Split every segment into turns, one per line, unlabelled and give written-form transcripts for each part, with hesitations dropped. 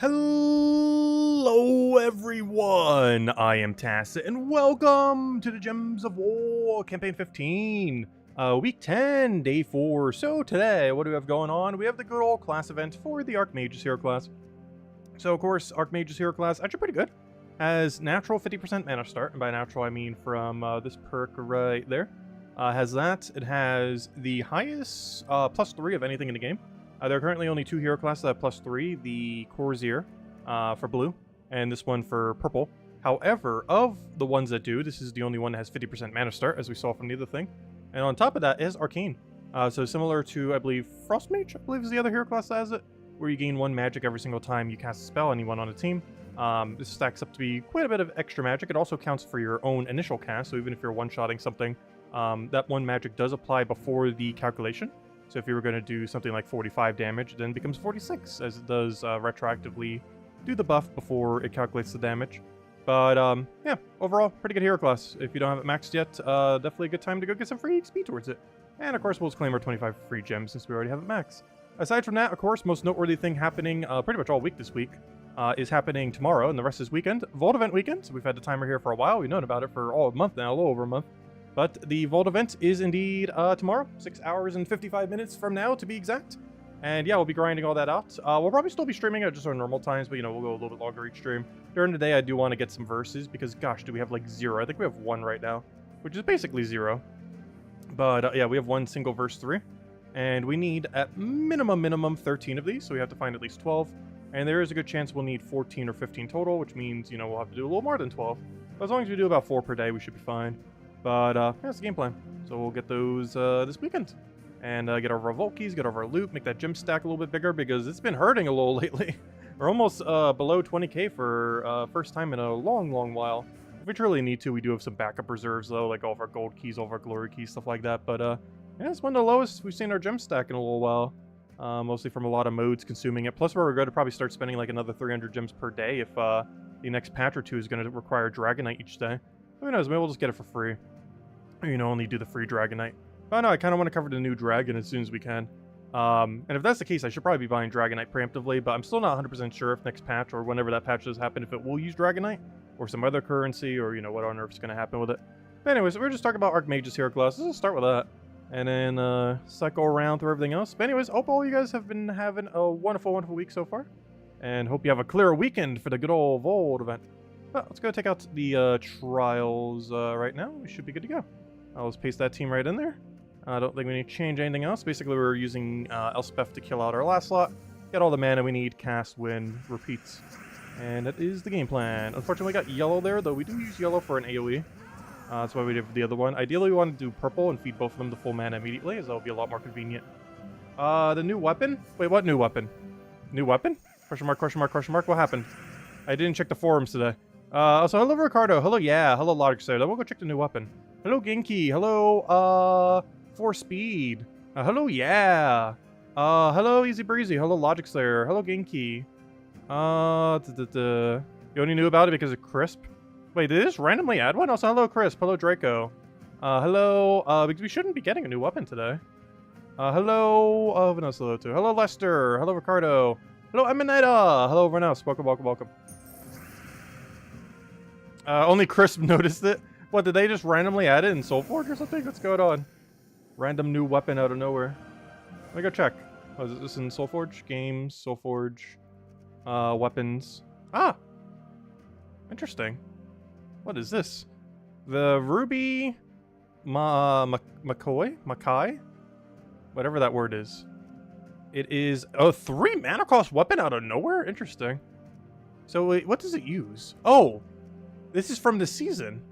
Hello everyone, I am Tacit, and welcome to the Gems of War, Campaign 15, Week 10, Day 4. So today, what do we have going on? We have the good old class event for the Archmagus hero class. So of course, Archmagus hero class, actually pretty good. Has natural 50% mana start, and by natural I mean from this perk right there. Has that, it has the highest +3 of anything in the game. There are currently only two hero classes that have +3, the Corsair for blue, and this one for purple. However, of the ones that do, this is the only one that has 50% mana start, as we saw from the other thing. And on top of that is Arcane. So similar to, I believe, Frostmage, I believe is the other hero class that has it, where you gain 1 magic every single time you cast a spell on anyone on a team. This stacks up to be quite a bit of extra magic. It also counts for your own initial cast, so even if you're one-shotting something, that 1 magic does apply before the calculation. So if you were going to do something like 45 damage, then it becomes 46, as it does retroactively do the buff before it calculates the damage. But yeah, overall, pretty good hero class. If you don't have it maxed yet, definitely a good time to go get some free XP towards it. And of course, we'll just claim our 25 free gems since we already have it maxed. Aside from that, of course, most noteworthy thing happening pretty much all week this week is happening tomorrow, and the rest is weekend. Vault event weekend. So we've had the timer here for a while. We've known about it for all a month now, a little over a month. But the Vault event is indeed tomorrow, 6 hours and 55 minutes from now to be exact. And yeah, we'll be grinding all that out. We'll probably still be streaming at just our normal times, but you know, we'll go a little bit longer each stream. During the day, I do want to get some verses because gosh, do we have like 0? I think we have 1 right now, which is basically 0. But yeah, we have 1 single verse 3. And we need at minimum 13 of these, so we have to find at least 12. And there is a good chance we'll need 14 or 15 total, which means, you know, we'll have to do a little more than 12. But as long as we do about 4 per day, we should be fine. But yeah, that's the game plan. So we'll get those this weekend. And get over our Vault keys, get over our loot, make that gem stack a little bit bigger because it's been hurting a little lately. We're almost below 20k for first time in a long while. If we truly need to, we do have some backup reserves though, like all of our gold keys, all of our glory keys, stuff like that. But yeah, it's one of the lowest we've seen our gem stack in a little while. Mostly from a lot of modes consuming it. Plus we're going to probably start spending like another 300 gems per day if the next patch or two is going to require Dragonite each day. Who knows, maybe we'll just get it for free. You know, only do the free Dragonite. But no, I kind of want to cover the new dragon as soon as we can. And if that's the case, I should probably be buying Dragonite preemptively, but I'm still not 100% sure if next patch, or whenever that patch does happen, if it will use Dragonite, or some other currency, or, you know, what on earth is going to happen with it. But anyways, we're just talking about Archmagus hero class. Let's start with that. And then, cycle around through everything else. But anyways, hope all you guys have been having a wonderful week so far. And hope you have a clear weekend for the good old Vault event. Well, let's go take out the trials right now. We should be good to go. I'll just paste that team right in there. I don't think we need to change anything else. Basically, we're using Elspeth to kill out our last slot. Get all the mana we need, cast, win, repeats. And that is the game plan. Unfortunately, we got yellow there, though we do use yellow for an AoE. That's why we did the other one. Ideally, we want to do purple and feed both of them to full mana immediately, as that will be a lot more convenient. The new weapon? Wait, what new weapon? New weapon? Question mark, question mark, question mark. What happened? I didn't check the forums today. Also, hello, Ricardo. Hello, yeah. Hello, Logic Slayer. Then we'll go check the new weapon. Hello, Genki. Hello, 4 Speed. Hello, yeah. Hello, Easy Breezy. Hello, Logic Slayer. Hello, Genki. You only knew about it because of Crisp? Wait, did they just randomly add one? Also, hello, Crisp. Hello, Draco. Hello, because we shouldn't be getting a new weapon today. Hello, Vanessa, hello, too. Hello, Lester. Hello, Ricardo. Hello, Emanita. Hello, everyone else. Welcome, welcome, welcome. Only Crisp noticed it. What, did they just randomly add it in Soulforge or something? What's going on? Random new weapon out of nowhere. Let me go check. Oh, is this in Soulforge? Games, Soulforge, weapons. Ah! Interesting. What is this? The Ruby Makai? Whatever that word is. It is a 3 mana cost weapon out of nowhere? Interesting. So wait, what does it use? Oh! This is from the season.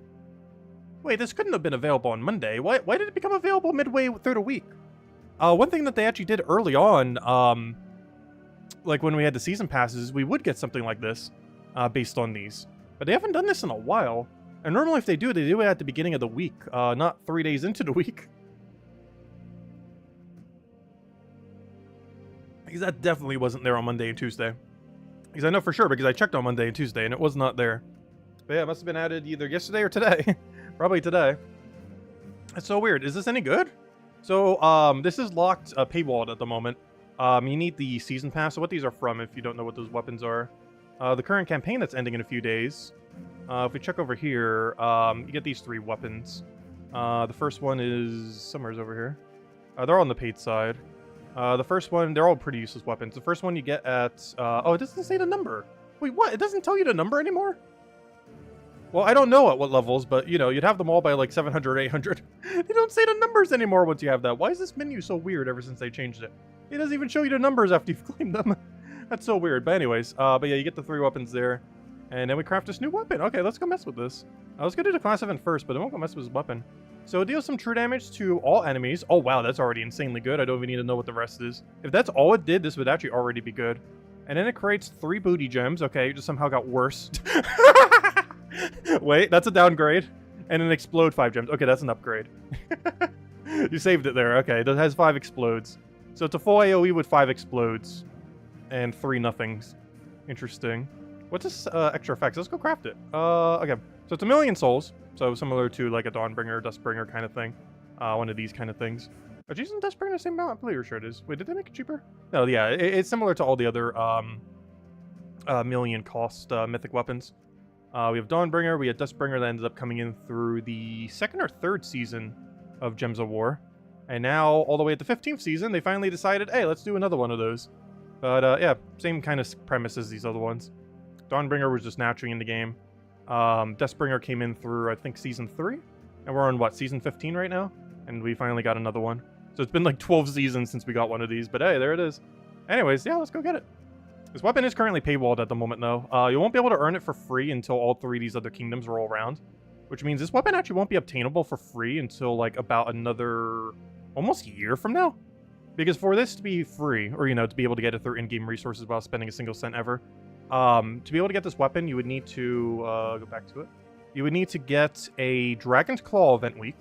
Wait, this couldn't have been available on Monday. Why did it become available midway through the week? One thing that they actually did early on, like when we had the season passes, we would get something like this, based on these. But they haven't done this in a while. And normally if they do it at the beginning of the week, not 3 days into the week. Because that definitely wasn't there on Monday and Tuesday. Because I know for sure, because I checked on Monday and Tuesday, and it was not there. But yeah, it must have been added either yesterday or today. Probably today. That's so weird. Is this any good? So, this is locked paywalled at the moment. You need the season pass. So what these are from, if you don't know what those weapons are. The current campaign that's ending in a few days. If we check over here, you get these 3 weapons. The first one is somewhere's over here. They're all on the paid side. The first one, they're all pretty useless weapons. The first one you get at... oh, it doesn't say the number. Wait, what? It doesn't tell you the number anymore? Well, I don't know at what levels, but, you know, you'd have them all by, like, 700, 800. They don't say the numbers anymore once you have that. Why is this menu so weird ever since they changed it? It doesn't even show you the numbers after you've claimed them. That's so weird. But anyways, but yeah, you get the 3 weapons there. And then we craft this new weapon. Okay, let's go mess with this. I was going to do the class event first, but I won't go mess with this weapon. So it deals some true damage to all enemies. Oh, wow, that's already insanely good. I don't even need to know what the rest is. If that's all it did, this would actually already be good. And then it creates 3 booty gems. Okay, it just somehow got worse. Wait, that's a downgrade. And an explode 5 gems. Okay, that's an upgrade. You saved it there. Okay, it has 5 explodes. So it's a full AoE with 5 explodes. And 3 nothings. Interesting. What's this extra effects? Let's go craft it. Okay. So it's 1,000,000 souls. So similar to like a Dawnbringer, Dustbringer kind of thing. One of these kind of things. Are these and Dustbringer the same amount? I'm pretty sure it is. Wait, did they make it cheaper? No, yeah. It's similar to all the other million cost mythic weapons. We have Dawnbringer, we had Dustbringer that ended up coming in through the 2nd or 3rd season of Gems of War. And now, all the way at the 15th season, they finally decided, hey, let's do another one of those. But yeah, same kind of premise as these other ones. Dawnbringer was just naturally in the game. Dustbringer came in through, I think, Season 3? And we're on, what, Season 15 right now? And we finally got another one. So it's been like 12 seasons since we got one of these, but hey, there it is. Anyways, yeah, let's go get it. This weapon is currently paywalled at the moment, though. You won't be able to earn it for free until all 3 of these other kingdoms roll around. Which means this weapon actually won't be obtainable for free until, like, about another... almost a year from now? Because for this to be free, or, you know, to be able to get it through in-game resources without spending a single cent ever, to be able to get this weapon, you would need to... go back to it. You would need to get a Dragon's Claw event week,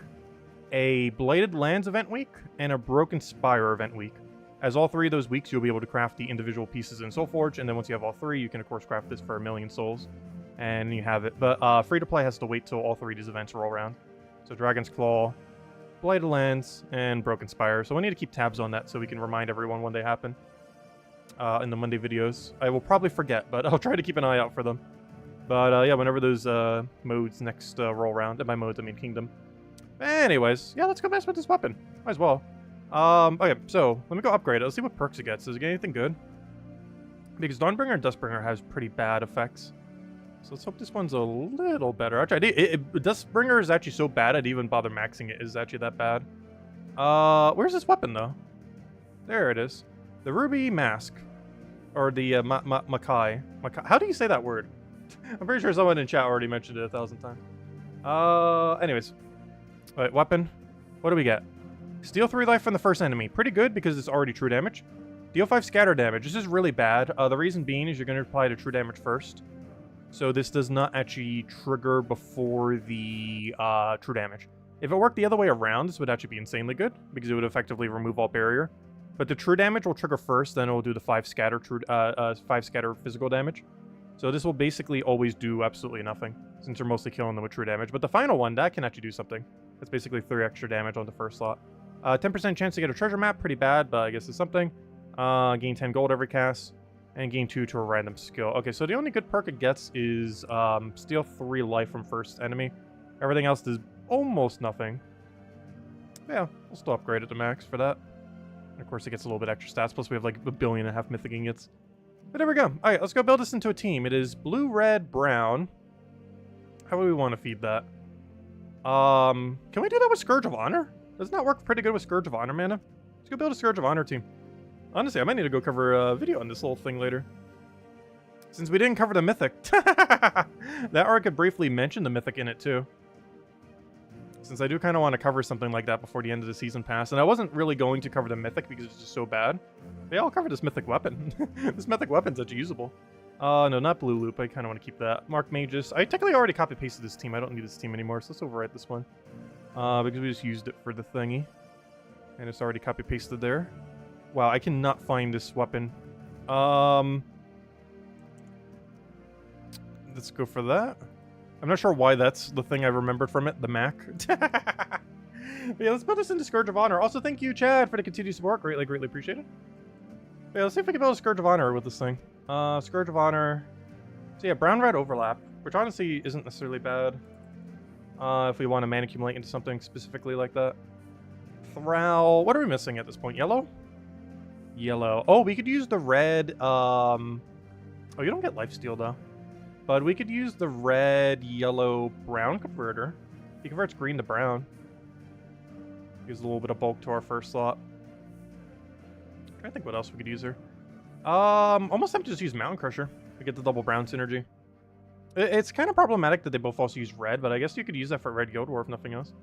a Bladed Lands event week, and a Broken Spire event week. As all 3 of those weeks, you'll be able to craft the individual pieces in Soulforge, and then once you have all 3, you can, of course, craft this for 1,000,000 souls. And you have it. But free-to-play has to wait till all 3 of these events roll around. So Dragon's Claw, Bladed Lands, and Broken Spire. So we need to keep tabs on that so we can remind everyone when they happen. In the Monday videos. I will probably forget, but I'll try to keep an eye out for them. But yeah, whenever those modes next roll around, and by modes I mean kingdom. Anyways, yeah, let's go mess with this weapon. Might as well. Okay, so let me go upgrade it. Let's see what perks it gets. Does it get anything good? Because Dawnbringer and Dustbringer has pretty bad effects. So let's hope this one's a little better. Actually, Dustbringer is actually so bad I'd even bother maxing it. Is actually that bad. Where's this weapon though? There it is. The Ruby Mask. Or the Makai. How do you say that word? I'm pretty sure someone in chat already mentioned it 1,000 times. Anyways. Wait, weapon. What do we get? Steal 3 life from the first enemy. Pretty good because it's already true damage. Deal 5 scatter damage. This is really bad. The reason being is you're going to apply the true damage first. So this does not actually trigger before the true damage. If it worked the other way around, this would actually be insanely good because it would effectively remove all barrier. But the true damage will trigger first, then it will do the 5 scatter physical damage. So this will basically always do absolutely nothing since you're mostly killing them with true damage. But the final one, that can actually do something. That's basically 3 extra damage on the first slot. 10% chance to get a treasure map, pretty bad, but I guess it's something. Gain 10 gold every cast, and gain 2 to a random skill. Okay, so the only good perk it gets is steal 3 life from first enemy. Everything else does almost nothing. Yeah, we'll still upgrade it to max for that. And of course, it gets a little bit extra stats, plus we have like 1.5 billion mythic ingots. But there we go. Alright, let's go build this into a team. It is blue, red, brown. How do we want to feed that? Can we do that with Scourge of Honor? Doesn't that work pretty good with Scourge of Honor mana? Let's go build a Scourge of Honor team. Honestly, I might need to go cover a video on this little thing later. Since we didn't cover the Mythic. That arc could briefly mention the Mythic in it too. Since I do kind of want to cover something like that before the end of the season pass. And I wasn't really going to cover the Mythic because it's just so bad. They all cover this Mythic weapon. This Mythic weapon's actually usable. No, not Blue Loop. I kind of want to keep that. Mark Magus. I technically already copy-pasted this team. I don't need this team anymore, so let's overwrite this one. Because we just used it for the thingy. And it's already copy-pasted there. Wow, I cannot find this weapon. Let's go for that. I'm not sure why that's the thing I remembered from it, the Mac. Yeah, let's put this into Scourge of Honor. Also, thank you, Chad, for the continued support. Greatly, greatly appreciated. Yeah, let's see if we can build a Scourge of Honor with this thing. Scourge of Honor. So yeah, brown-red overlap, which honestly isn't necessarily bad. If we want to mana accumulate into something specifically like that. Thrall. What are we missing at this point? Yellow? Yellow. Oh, we could use the red. Oh, you don't get lifesteal though. But we could use the red, yellow, brown converter. He converts green to brown. Gives a little bit of bulk to our first slot. I'm trying to think what else we could use here. Almost tempted to just use Mountain Crusher to get the double brown synergy. It's kind of problematic that they both also use red, but I guess you could use that for red Guild War if nothing else.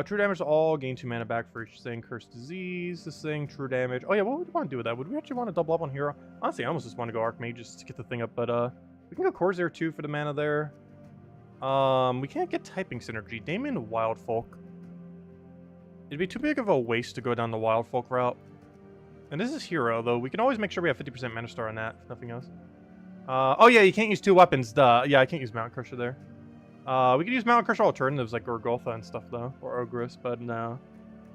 True damage to all, gain 2 mana back for each thing. Cursed Disease, this thing, true damage. Oh yeah, what would we want to do with that? Would we actually want to double up on Hero? Honestly, I almost just want to go Archmagus to get the thing up, but we can go Corsair too for the mana there. We can't get typing synergy. Damon Wild Folk. It'd be too big of a waste to go down the Wild Folk route. And this is Hero, though. We can always make sure we have 50% Mana Star on that, if nothing else. Oh yeah, you can't use 2 weapons, duh. Yeah, I can't use Mountain Crusher there. We could use Mountain Crusher alternatives like Gorgotha and stuff, though. Or Ogress, but no.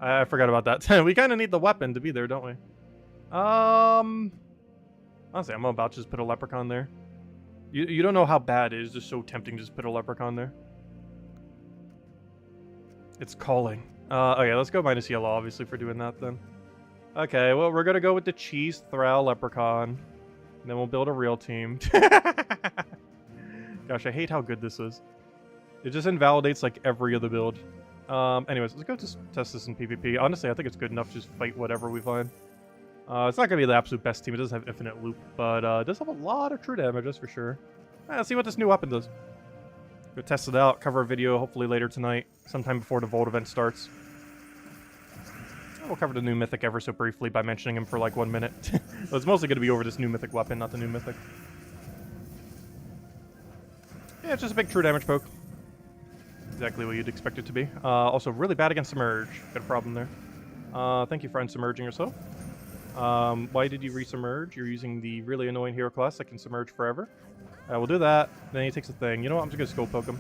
I forgot about that. We kind of need the weapon to be there, don't we? Honestly, I'm about to just put a Leprechaun there. You don't know how bad it is. It's just so tempting to just put a Leprechaun there. It's calling. Okay, let's go minus yellow, obviously, for doing that, then. Okay, well, we're gonna go with the Cheese Thrall Leprechaun. And then we'll build a real team. Gosh, I hate how good this is. It just invalidates, like, every other build. Anyways, let's go test this in PvP. Honestly, I think it's good enough to just fight whatever we find. It's not going to be the absolute best team. It doesn't have infinite loop, but it does have a lot of true damage, that's for sure. Let's see what this new weapon does. Go test it out, cover a video hopefully later tonight, sometime before the Vault event starts. We'll cover the new Mythic ever so briefly by mentioning him for like 1 minute. So it's mostly going to be over this new Mythic weapon, not the new Mythic. Yeah, it's just a big true damage poke. Exactly what you'd expect it to be. Also, really bad against Submerge. Got a problem there. Thank you for unsubmerging yourself. Why did you resubmerge? You're using the really annoying hero class that can submerge forever. We'll do that. Then he takes a thing. You know what? I'm just going to skull poke him.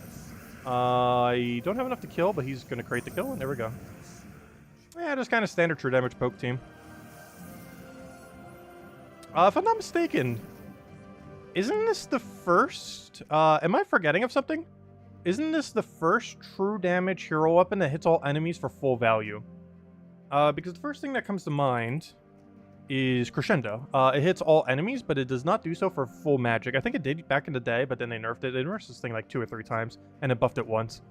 I don't have enough to kill, but he's going to create the kill, and there we go. Yeah, just kind of standard true damage poke team. If I'm not mistaken, isn't this the first... am I forgetting of something? Isn't this the first true damage hero weapon that hits all enemies for full value? Because the first thing that comes to mind is Crescendo. It hits all enemies, but it does not do so for full magic. I think it did back in the day, but then they nerfed it. They nerfed this thing like 2 or 3 times, and it buffed it once.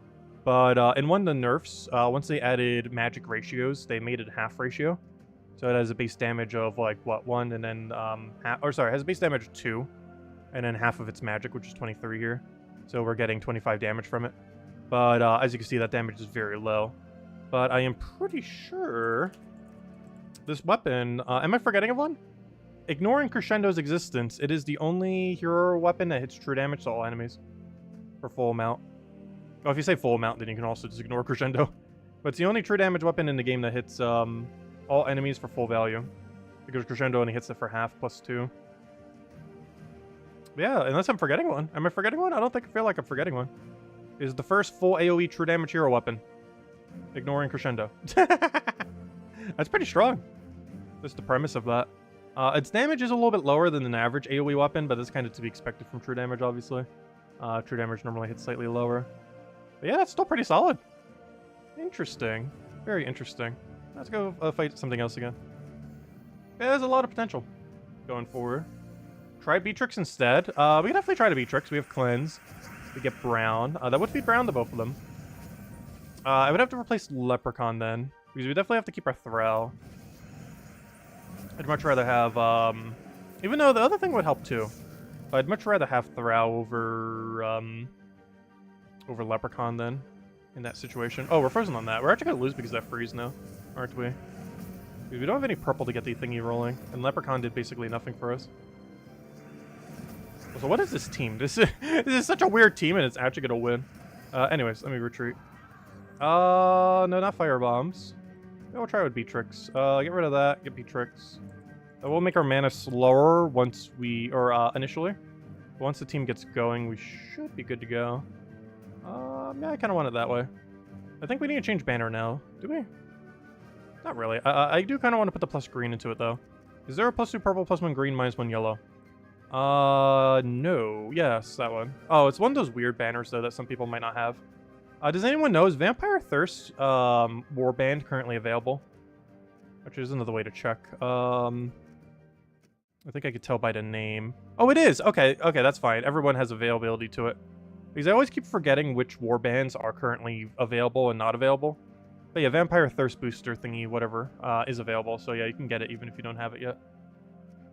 But in one of the nerfs, once they added magic ratios, they made it half ratio. So it has a base damage of like, what, 1, and then, it has a base damage of 2, and then half of its magic, which is 23 here. So we're getting 25 damage from it. But as you can see, that damage is very low. But I am pretty sure this weapon... am I forgetting of one? Ignoring Crescendo's existence, it is the only hero weapon that hits true damage to all enemies. For full amount. Oh, if you say full amount, then you can also just ignore Crescendo. But it's the only true damage weapon in the game that hits all enemies for full value. Because Crescendo only hits it for half plus 2. Yeah, unless I'm forgetting one. Am I forgetting one? I don't feel like I'm forgetting one. Is the first full AoE true damage hero weapon. Ignoring Crescendo. That's pretty strong. Just the premise of that. Its damage is a little bit lower than an average AoE weapon, but that's kind of to be expected from true damage, obviously. True damage normally hits slightly lower. But yeah, that's still pretty solid. Interesting. Very interesting. Let's go fight something else again. Yeah, there's a lot of potential going forward. Try Beatrix instead. We can definitely try to Beatrix. We have Cleanse. We get Brown. That would feed Brown to both of them. I would have to replace Leprechaun then. Because we definitely have to keep our Thrall. I'd much rather have... even though the other thing would help too. I'd much rather have Thrall over... over Leprechaun then. In that situation. Oh, we're frozen on that. We're actually going to lose because of that freeze now. Aren't we? Because we don't have any purple to get the thingy rolling. And Leprechaun did basically nothing for us. So what is this team? This is such a weird team, and it's actually gonna win. Anyways, let me retreat. No, not fire bombs. We'll try with Beatrix. Get rid of that. Get Beatrix. We'll make our mana slower once we, or initially. Once the team gets going, we should be good to go. Yeah, I kind of want it that way. I think we need to change banner now. Do we? Not really. I do kind of want to put the plus green into it though. Is there a +2 purple, +1 green, -1 yellow? No. Yes, that one. Oh, it's one of those weird banners, though, that some people might not have. Does anyone know, is Vampire Thirst Warband currently available? Actually, there's another way to check. I think I could tell by the name. Oh, it is! Okay, okay, that's fine. Everyone has availability to it. Because I always keep forgetting which warbands are currently available and not available. But yeah, Vampire Thirst Booster thingy, whatever, is available. So yeah, you can get it even if you don't have it yet.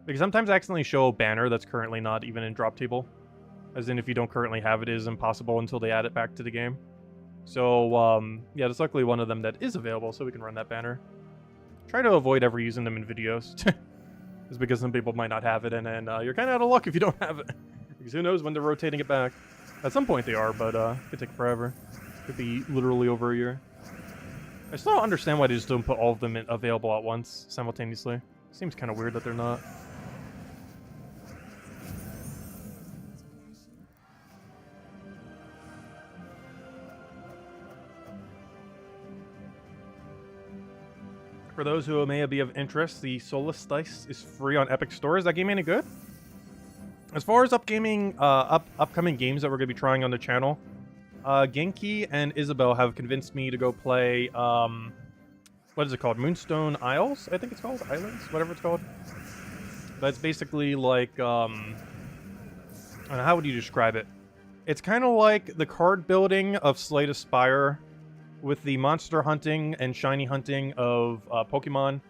Because sometimes I accidentally show a banner that's currently not even in drop table. As in, if you don't currently have it, it is impossible until they add it back to the game. So, yeah, there's luckily one of them that is available, so we can run that banner. Try to avoid ever using them in videos. Just because some people might not have it, and then you're kind of out of luck if you don't have it. Because who knows when they're rotating it back. At some point they are, but it could take forever. Could be literally over a year. I still don't understand why they just don't put all of them available at once, simultaneously. Seems kind of weird that they're not. For those who may be of interest, the Solstice is free on Epic Store. Is that game any good? As far as upcoming games that we're going to be trying on the channel, Genki and Isabel have convinced me to go play, what is it called? Moonstone Isles, I think it's called? Islands? Whatever it's called. But it's basically like, I don't know, how would you describe it? It's kind of like the card building of Slay the Spire, with the monster hunting and shiny hunting of Pokemon,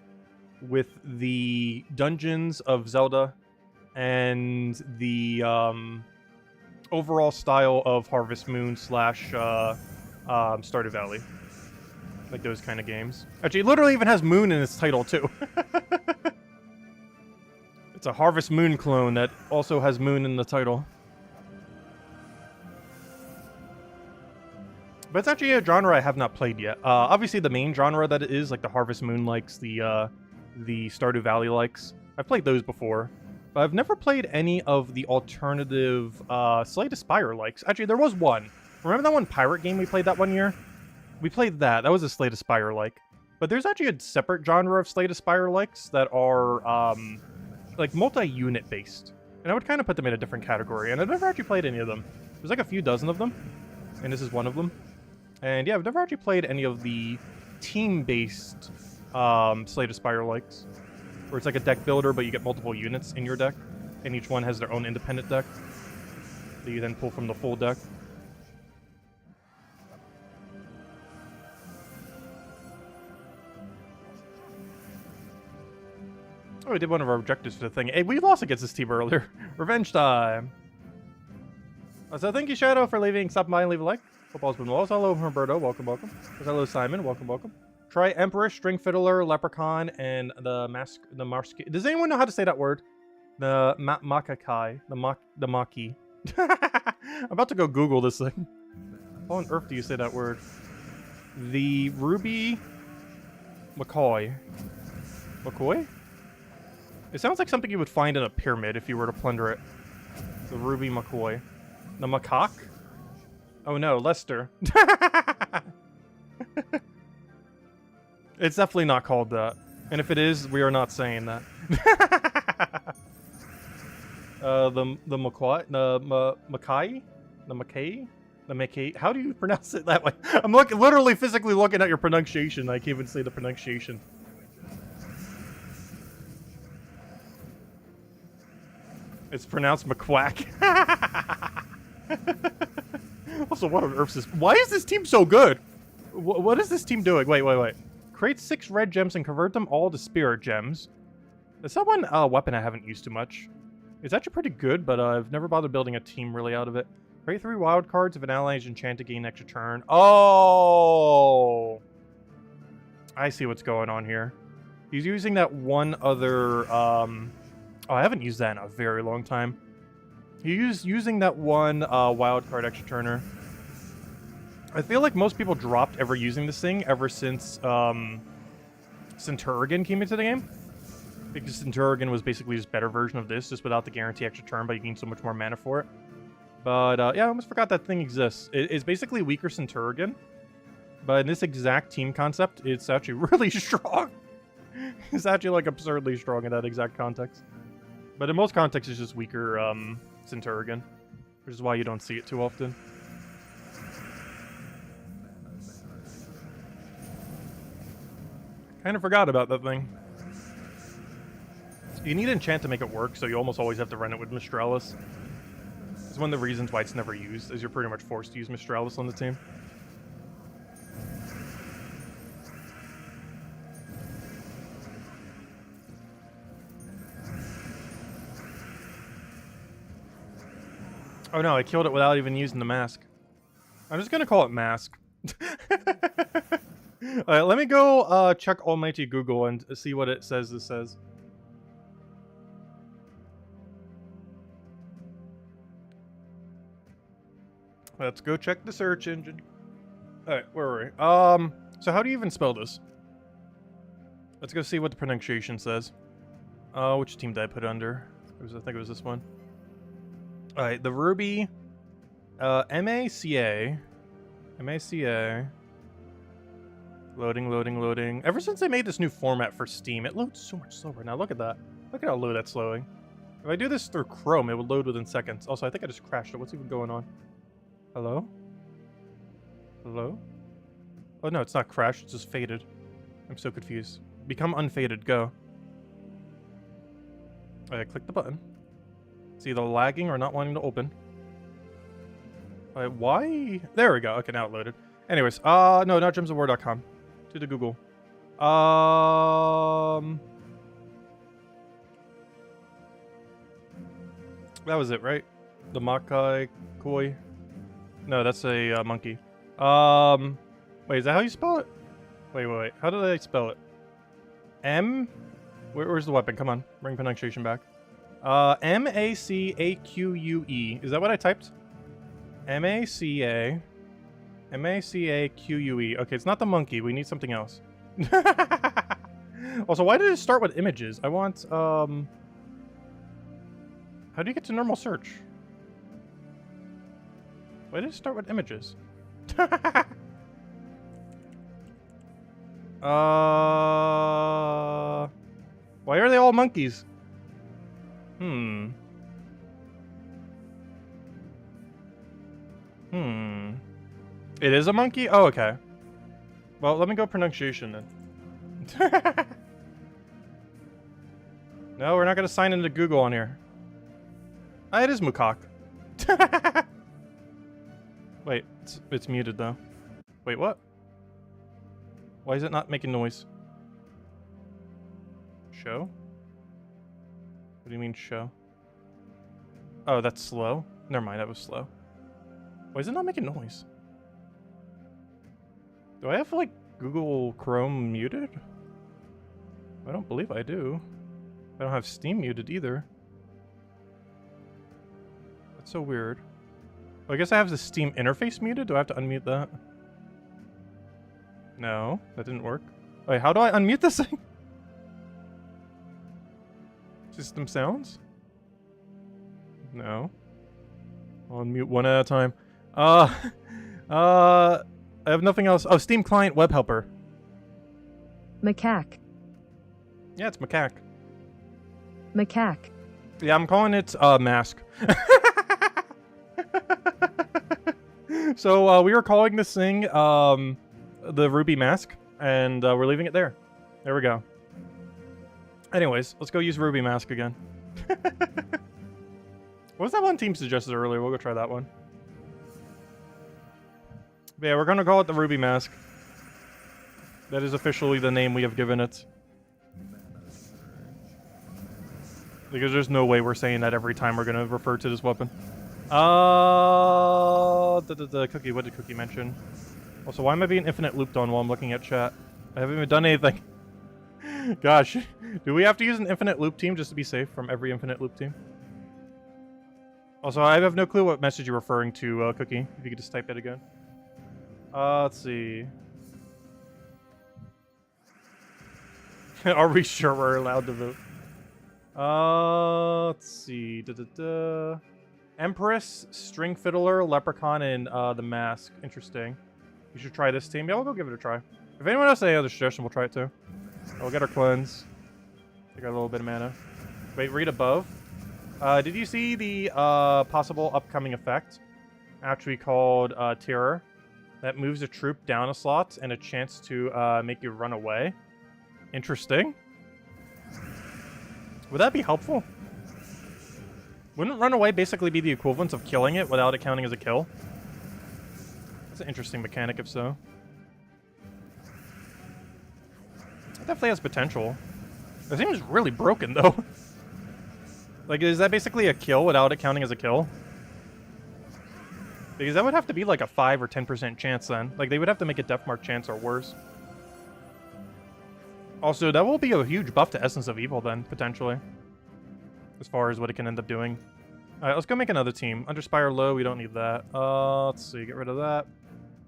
with the dungeons of Zelda, and the overall style of Harvest Moon / Stardew Valley. Like those kind of games. Actually, it literally even has Moon in its title, too. It's a Harvest Moon clone that also has Moon in the title. But it's actually a genre I have not played yet. Obviously, the main genre that it is, like the Harvest Moon likes, the Stardew Valley likes. I've played those before. But I've never played any of the alternative Slay the Spire likes. Actually, there was one. Remember that one pirate game we played that one year? We played that. That was a Slay the Spire like. But there's actually a separate genre of Slay the Spire likes that are like multi-unit based. And I would kind of put them in a different category. And I've never actually played any of them. There's like a few dozen of them. And this is one of them. And yeah, I've never actually played any of the team-based Slay the Spire likes. Where it's like a deck builder, but you get multiple units in your deck. And each one has their own independent deck that you then pull from the full deck. Oh, we did one of our objectives for the thing. Hey, we lost against this team earlier. Revenge time. So thank you, Shadow, for stop by and leave a like. Football's been lost. Hello, Humberto. Welcome, welcome. Hello, Simon. Welcome, welcome. Try Empress, String Fiddler, Leprechaun, and the Mask. Does anyone know how to say that word? The Makakai. The Maki. I'm about to go Google this thing. How on earth do you say that word? The Ruby McCoy. McCoy? It sounds like something you would find in a pyramid if you were to plunder it. The Ruby McCoy. The Macaque? Oh no, Lester. It's definitely not called that. And if it is, we are not saying that. The McCoy? The Mackay? The Mackay? The Mackay? How do you pronounce it that way? I'm literally physically looking at your pronunciation. I can't even say the pronunciation. It's pronounced McQuack. Also, what on earth is this? Why is this team so good? What is this team doing? Wait. Create 6 red gems and convert them all to spirit gems. Is that one weapon I haven't used too much? It's actually pretty good, but I've never bothered building a team really out of it. Create 3 wild cards. If an ally is enchanted, gain extra turn. Oh! I see what's going on here. He's using that one other... Oh, I haven't used that in a very long time. He's using that one wild card extra turner. I feel like most people dropped ever using this thing ever since Centurion came into the game. Because Centurion was basically just a better version of this, just without the guarantee extra turn, but you gain so much more mana for it. But yeah, I almost forgot that thing exists. It's basically weaker Centurion. But in this exact team concept, it's actually really strong. It's actually like absurdly strong in that exact context. But in most contexts, it's just weaker Centurion, which is why you don't see it too often. Kind of forgot about that thing. You need enchant to make it work, so you almost always have to run it with Mistralis. It's one of the reasons why it's never used, is you're pretty much forced to use Mistralis on the team. Oh no, I killed it without even using the mask. I'm just gonna call it mask. Alright, let me go check Almighty Google and see what it says this says. Let's go check the search engine. Alright, where were we? So how do you even spell this? Let's go see what the pronunciation says. Which team did I put under? I think it was this one. Alright, the Ruby, M-A-C-A. M-A-C-A. Loading, loading, loading. Ever since they made this new format for Steam, it loads so much slower. Now look at that. Look at how low that's slowing. If I do this through Chrome, it would load within seconds. Also, I think I just crashed it. What's even going on? Hello? Hello? Oh no, it's not crashed, it's just faded. I'm so confused. Become unfaded, go. Alright, click the button. It's either lagging or not wanting to open. Alright, why? There we go. Okay, now it loaded. Anyways, no, not gemsofwar.com. To the Google. That was it, right? The Makai Koi. No, that's a monkey. Wait, is that how you spell it? Wait. How did I spell it? M? Where's the weapon? Come on, bring pronunciation back. M-A-C-A-Q-U-E. Is that what I typed? M-A-C-A. M-A-C-A-Q-U-E. Okay, it's not the monkey. We need something else. Also, why did it start with images? I want, how do you get to normal search? Why did it start with images? Why are they all monkeys? It is a monkey? Oh, okay. Well, let me go pronunciation then. No, we're not gonna sign into Google on here. Ah, it is Mukak. Wait, it's muted though. Wait, what? Why is it not making noise? Show? What do you mean show? Oh, that's slow? Never mind, that was slow. Why is it not making noise? Do I have, like, Google Chrome muted? I don't believe I do. I don't have Steam muted either. That's so weird. Oh, I guess I have the Steam interface muted? Do I have to unmute that? No, that didn't work. Wait, how do I unmute this thing? System sounds? No. I'll unmute one at a time. I have nothing else. Oh, Steam Client Web Helper.
Macaque.
Yeah, it's Macaque.
Macaque.
Yeah, I'm calling it, Mask. So, we were calling this thing, the Ruby Mask, and, we're leaving it there. There we go. Anyways, let's go use Ruby Mask again. What was that one team suggested earlier? We'll go try that one. But yeah, we're gonna call it the Ruby Mask. That is officially the name we have given it. Because there's no way we're saying that every time we're gonna refer to this weapon. The Cookie, what did Cookie mention? Also, why am I being infinite looped on while I'm looking at chat? I haven't even done anything. Gosh, do we have to use an infinite loop team just to be safe from every infinite loop team? Also, I have no clue what message you're referring to, Cookie. If you could just type it again. Let's see. Are we sure we're allowed to vote? Let's see. Empress, String Fiddler, Leprechaun, and the Mask. Interesting. You should try this team. Yeah, we'll go give it a try. If anyone else has any other suggestion, we'll try it too. We'll get our cleanse. We got a little bit of mana. Wait, read above. Did you see the possible upcoming effect? Actually called Terror. That moves a troop down a slot and a chance to make you run away. Interesting. Would that be helpful? Wouldn't run away basically be the equivalent of killing it without it counting as a kill? That's an interesting mechanic if so. It definitely has potential. It seems really broken though. Like, is that basically a kill without it counting as a kill? Because that would have to be like a 5 or 10% chance then. Like, they would have to make a death mark chance or worse. Also, that will be a huge buff to Essence of Evil then, potentially. As far as what it can end up doing. Alright, let's go make another team. Underspire low, we don't need that. Let's see, get rid of that.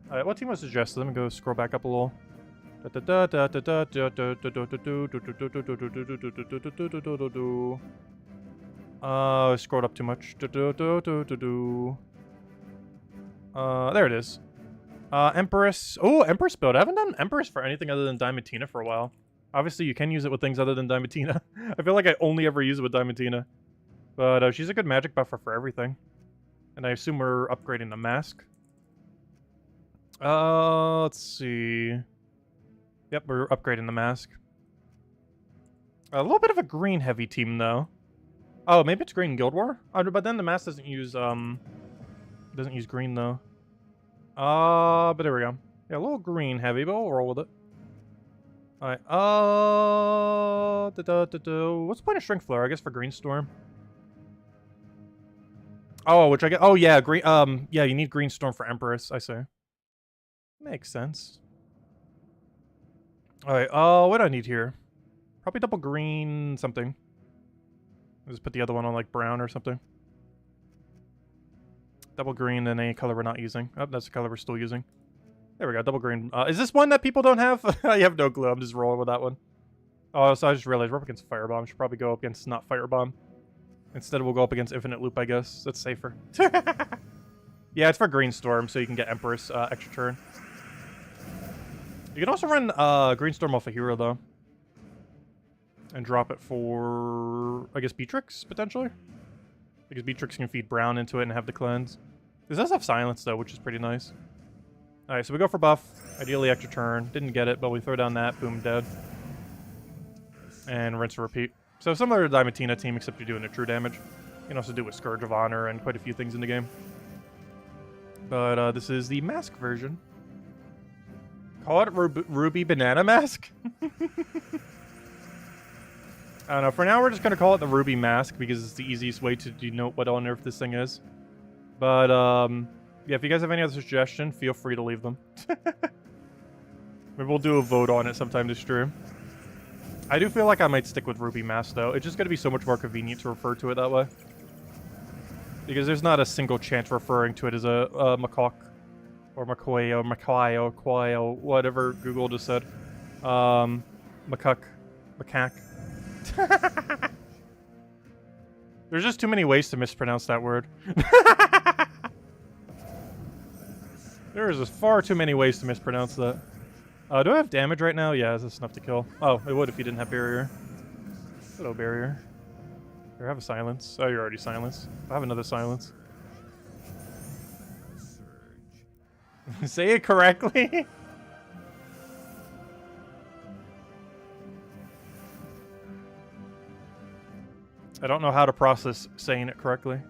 Alright, what team was suggested? Let me go scroll back up a little. I scrolled up too much. There it is. Empress. Oh, Empress build. I haven't done Empress for anything other than Diamantina for a while. Obviously, you can use it with things other than Diamantina. I feel like I only ever use it with Diamantina. But she's a good magic buffer for everything. And I assume we're upgrading the mask. Let's see. Yep, we're upgrading the mask. A little bit of a green heavy team though. Oh, maybe it's green Guild War? Oh, but then the mask doesn't use green though. But there we go. Yeah, a little green heavy, but we'll roll with it. Alright, what's the point of Shrink Flare? I guess for Green Storm. Oh, which I get. Oh yeah, green. Yeah, you need Green Storm for Empress. I say. Makes sense. All right. What do I need here? Probably double green something. I'll just put the other one on like brown or something. Double green and any color we're not using. Oh, that's the color we're still using. There we go. Double green. Is this one that people don't have? I have no clue. I'm just rolling with that one. Oh, so I just realized we're up against Firebomb. Should probably go up against not Firebomb. Instead, we'll go up against Infinite Loop, I guess. That's safer. Yeah, it's for Green Storm, so you can get Empress extra turn. You can also run Green Storm off a hero, though. And drop it for, I guess, Beatrix, potentially? Because Beatrix can feed Brown into it and have the cleanse. This does have Silence, though, which is pretty nice. Alright, so we go for buff. Ideally, extra turn. Didn't get it, but we throw down that. Boom, dead. And rinse and repeat. So similar to Diamantina team, except you're doing the true damage. You can also do with Scourge of Honor and quite a few things in the game. But this is the mask version. Call it Ruby Banana Mask? I don't know. For now, we're just going to call it the Ruby Mask because it's the easiest way to denote what on earth this thing is. But, yeah, if you guys have any other suggestion, feel free to leave them. Maybe we'll do a vote on it sometime this stream. I do feel like I might stick with Ruby Mask, though. It's just going to be so much more convenient to refer to it that way. Because there's not a single chance referring to it as a macaque. Or McCoy, or Mackay, or Quay, or whatever Google just said. Macaque. There's just too many ways to mispronounce that word. There is far too many ways to mispronounce that. Do I have damage right now? Yeah, that's enough to kill. Oh, it would if you didn't have barrier. Hello, barrier. Here, have a silence. Oh, you're already silenced. I have another silence. Say it correctly. I don't know how to process saying it correctly.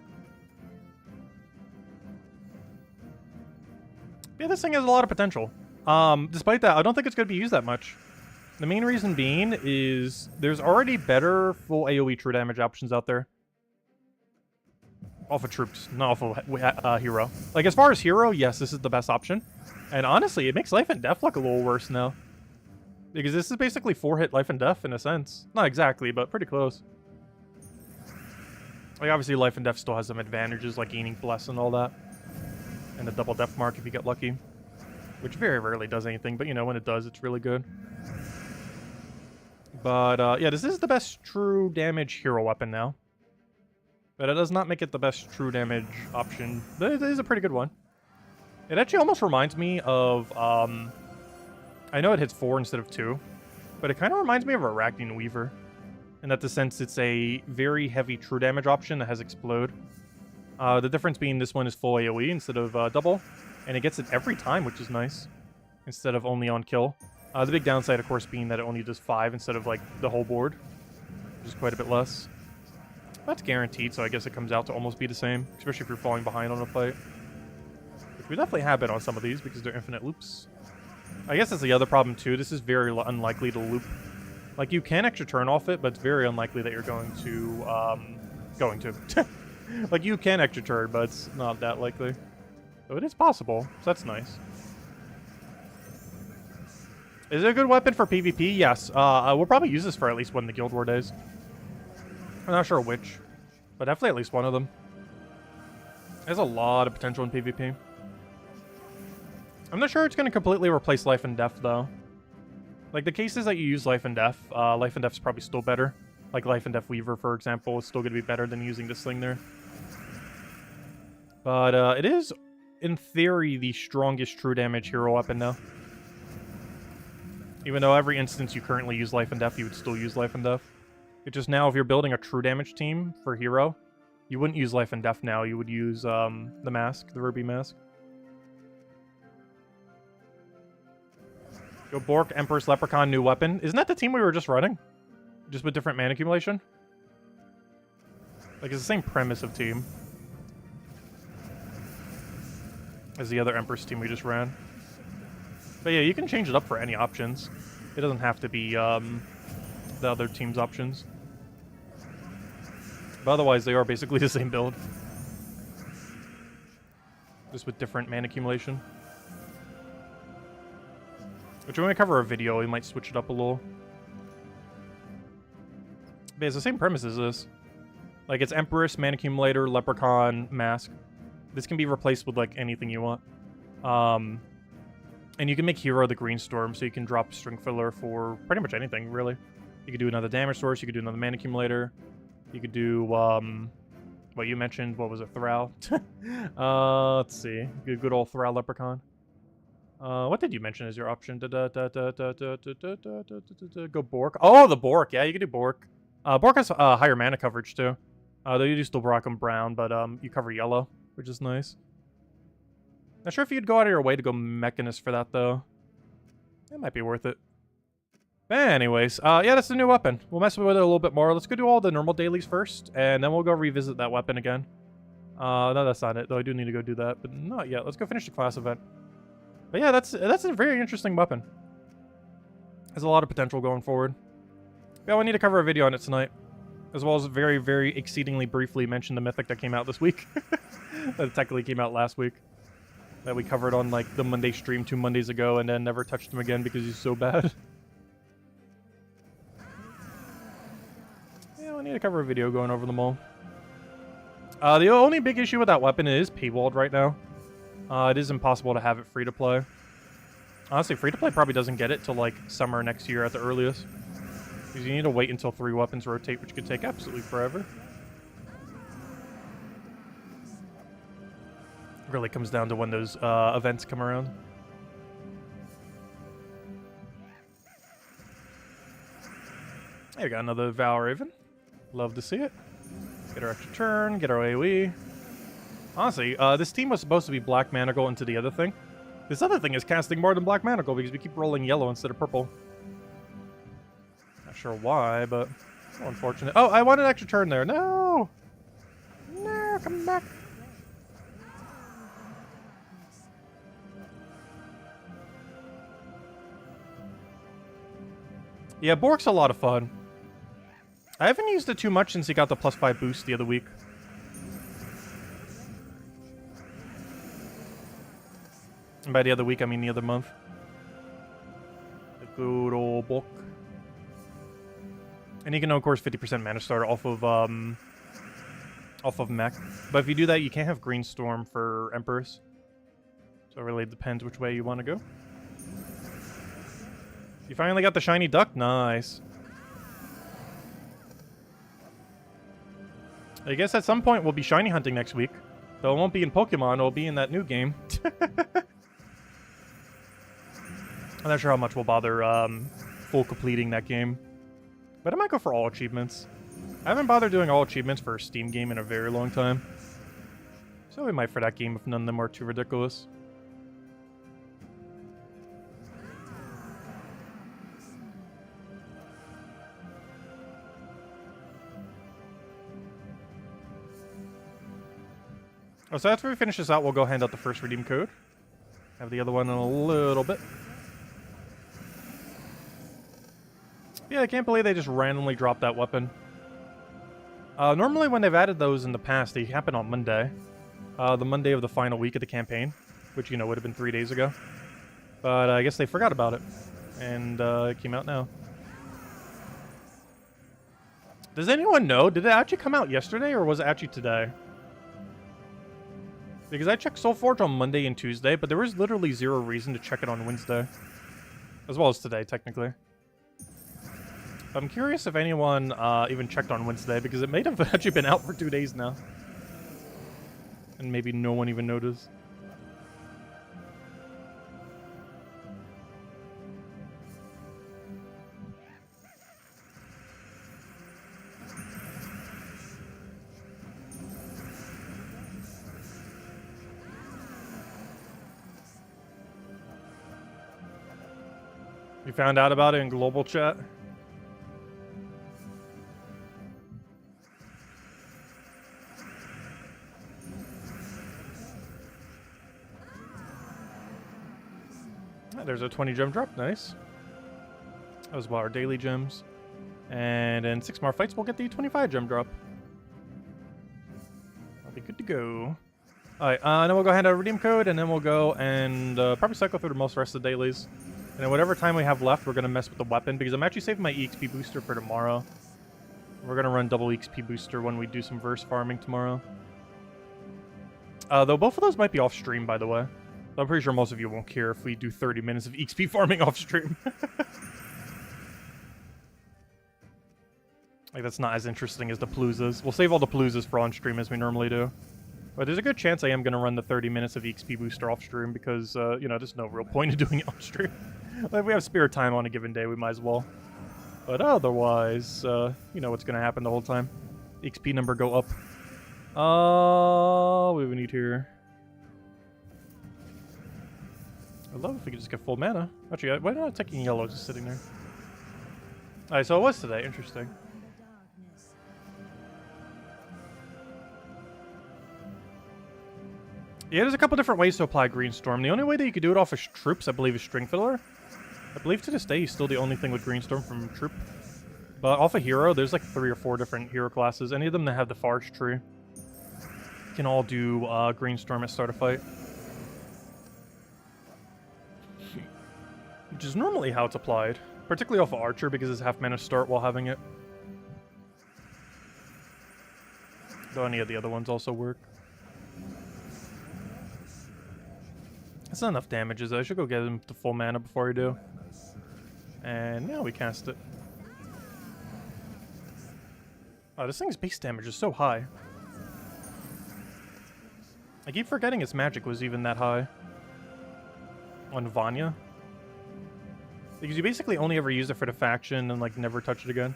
Yeah, this thing has a lot of potential. Despite that, I don't think it's going to be used that much. The main reason being is there's already better full AoE true damage options out there. Off of troops, not off of hero. Like, as far as hero, yes, this is the best option. And honestly, it makes life and death look a little worse now. Because this is basically 4-hit life and death in a sense. Not exactly, but pretty close. Like, obviously, life and death still has some advantages, like gaining bless and all that. And a double death mark if you get lucky. Which very rarely does anything, but you know, when it does, it's really good. But, yeah, this is the best true damage hero weapon now. But it does not make it the best true damage option. But it is a pretty good one. It actually almost reminds me of, I know it hits 4 instead of 2. But but it kind of reminds me of Arachne Weaver. In that the sense it's a very heavy true damage option that has Explode. The difference being this one is full AoE instead of double, and it gets it every time, which is nice, instead of only on kill. The big downside, of course, being that it only does 5 instead of, like, the whole board, which is quite a bit less. That's guaranteed, so I guess it comes out to almost be the same, especially if you're falling behind on a fight. Which we definitely have it on some of these because they're infinite loops. I guess that's the other problem, too. This is very unlikely to loop. Like, you can extra turn off it, but it's very unlikely that you're going to... Like, you can extra turn, but it's not that likely. So it is possible, so that's nice. Is it a good weapon for PvP? Yes. We'll probably use this for at least one of the Guild War days. I'm not sure which, but definitely at least one of them. There's a lot of potential in PvP. I'm not sure it's going to completely replace Life and Death, though. Like, the cases that you use Life and Death is probably still better. Like Life and Death Weaver, for example, is still going to be better than using this thing there. But it is, in theory, the strongest true damage hero weapon now. Even though every instance you currently use Life and Death, you would still use Life and Death. It's just now, if you're building a true damage team for hero, you wouldn't use Life and Death now. You would use the mask, the Ruby mask. Go Bork, Empress, Leprechaun, new weapon. Isn't that the team we were just running? Just with different mana accumulation? Like, it's the same premise of team as the other Empress team we just ran. But yeah, you can change it up for any options. It doesn't have to be the other team's options. But otherwise, they are basically the same build. Just with different mana accumulation. Which when we cover a video, we might switch it up a little. But it's the same premise as this. Like, it's Empress, Mana Accumulator, Leprechaun, Mask. This can be replaced with, like, anything you want. And you can make Hero the Green Storm, so you can drop String Filler for pretty much anything, really. You could do another damage source, you could do another Mana Accumulator. You could do, what you mentioned, what was it, Thrall? Let's see. Good old Thrall Leprechaun. What did you mention as your option? Go Bork. Oh, the Bork. Yeah, you could do Bork. Bork has higher mana coverage, too. Though you do still rock him brown, but you cover yellow, which is nice. Not sure if you'd go out of your way to go Mechanist for that, though. It might be worth it. But anyways, yeah, that's the new weapon. We'll mess with it a little bit more. Let's go do all the normal dailies first, and then we'll go revisit that weapon again. No, that's not it, though I do need to go do that, but not yet. Let's go finish the class event. But yeah, that's a very interesting weapon. Has a lot of potential going forward. Yeah, we need to cover a video on it tonight. As well as very, very exceedingly briefly mention the Mythic that came out this week. That technically came out last week. That we covered on, like, the Monday stream 2 Mondays ago and then never touched him again because he's so bad. Yeah, we need to cover a video going over them all. The only big issue with that weapon is paywalled right now. It is impossible to have it free to play. Honestly, free to play probably doesn't get it till, like, summer next year at the earliest. Because you need to wait until 3 weapons rotate, which could take absolutely forever. Really comes down to when those events come around. There you got another Val Raven. Love to see it. Get our extra turn, get our AoE. Honestly, this team was supposed to be Black Manacle into the other thing. This other thing is casting more than Black Manacle because we keep rolling yellow instead of purple. Not sure why, but so unfortunate. Oh, I wanted an extra turn there. No! No, come back. Yeah, Bork's a lot of fun. I haven't used it too much since he got the +5 boost the other week. And by the other week, I mean the other month. The good old Bork. And you can, of course, 50% mana starter off of mech. But if you do that, you can't have Green Storm for Empress. So it really depends which way you want to go. You finally got the shiny duck? Nice. I guess at some point we'll be shiny hunting next week. Though it won't be in Pokemon, it'll be in that new game. I'm not sure how much we'll bother full completing that game. But I might go for all achievements. I haven't bothered doing all achievements for a Steam game in a very long time. So we might for that game if none of them are too ridiculous. Oh, so after we finish this out, we'll go hand out the first redeem code. Have the other one in a little bit. Yeah, I can't believe they just randomly dropped that weapon. Normally when they've added those in the past, they happen on Monday. The Monday of the final week of the campaign. Which, you know, would have been 3 days ago. But I guess they forgot about it. And it came out now. Does anyone know? Did it actually come out yesterday or was it actually today? Because I checked Soulforge on Monday and Tuesday, but there was literally zero reason to check it on Wednesday. As well as today, technically. I'm curious if anyone even checked on Wednesday, because it may have actually been out for 2 days now. And maybe no one even noticed. You found out about it in global chat? There's a 20 gem drop, nice. That was about our daily gems. And in 6 more fights, we'll get the 25 gem drop. I'll be good to go. Alright, then we'll go hand out a redeem code, and then we'll go and probably cycle through the most rest of the dailies. And then whatever time we have left, we're going to mess with the weapon, because I'm actually saving my EXP booster for tomorrow. We're going to run double EXP booster when we do some verse farming tomorrow. Though both of those might be off stream, by the way. I'm pretty sure most of you won't care if we do 30 minutes of XP farming off stream. Like, that's not as interesting as the paloozas. We'll save all the paloozas for on stream as we normally do. But there's a good chance I am going to run the 30 minutes of XP booster off stream because, you know, there's no real point in doing it off stream. Like, if we have spare time on a given day, we might as well. But otherwise, you know what's going to happen the whole time. XP number go up. What do we need here? I'd love if we could just get full mana. Actually, why not taking yellow just sitting there? Alright, so it was today. Interesting. Yeah, there's a couple different ways to apply Green Storm. The only way that you could do it off of troops, I believe, is String Fiddler. I believe to this day he's still the only thing with Green Storm from Troop. But off a hero, there's like 3 or 4 different hero classes. Any of them that have the Forest Tree can all do Green Storm at start a fight. Which is normally how it's applied. Particularly off of Archer because it's half mana start while having it. Though any of the other ones also work. That's not enough damage, is it? I should go get him to full mana before I do. And now we cast it. Oh, this thing's base damage is so high. I keep forgetting its magic was even that high. On Vanya. Because you basically only ever use it for the faction and, like, never touch it again.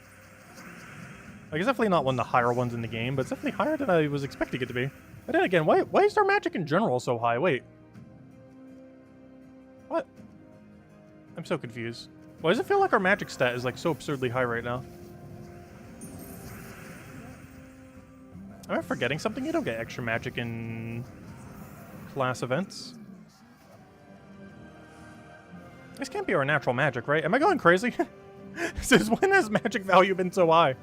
Like, it's definitely not one of the higher ones in the game, but it's definitely higher than I was expecting it to be. But then again, why is their magic in general so high? Wait. What? I'm so confused. Why does it feel like our magic stat is, like, so absurdly high right now? Am I forgetting something? You don't get extra magic in class events. This can't be our natural magic, right? Am I going crazy? Since when has magic value been so high?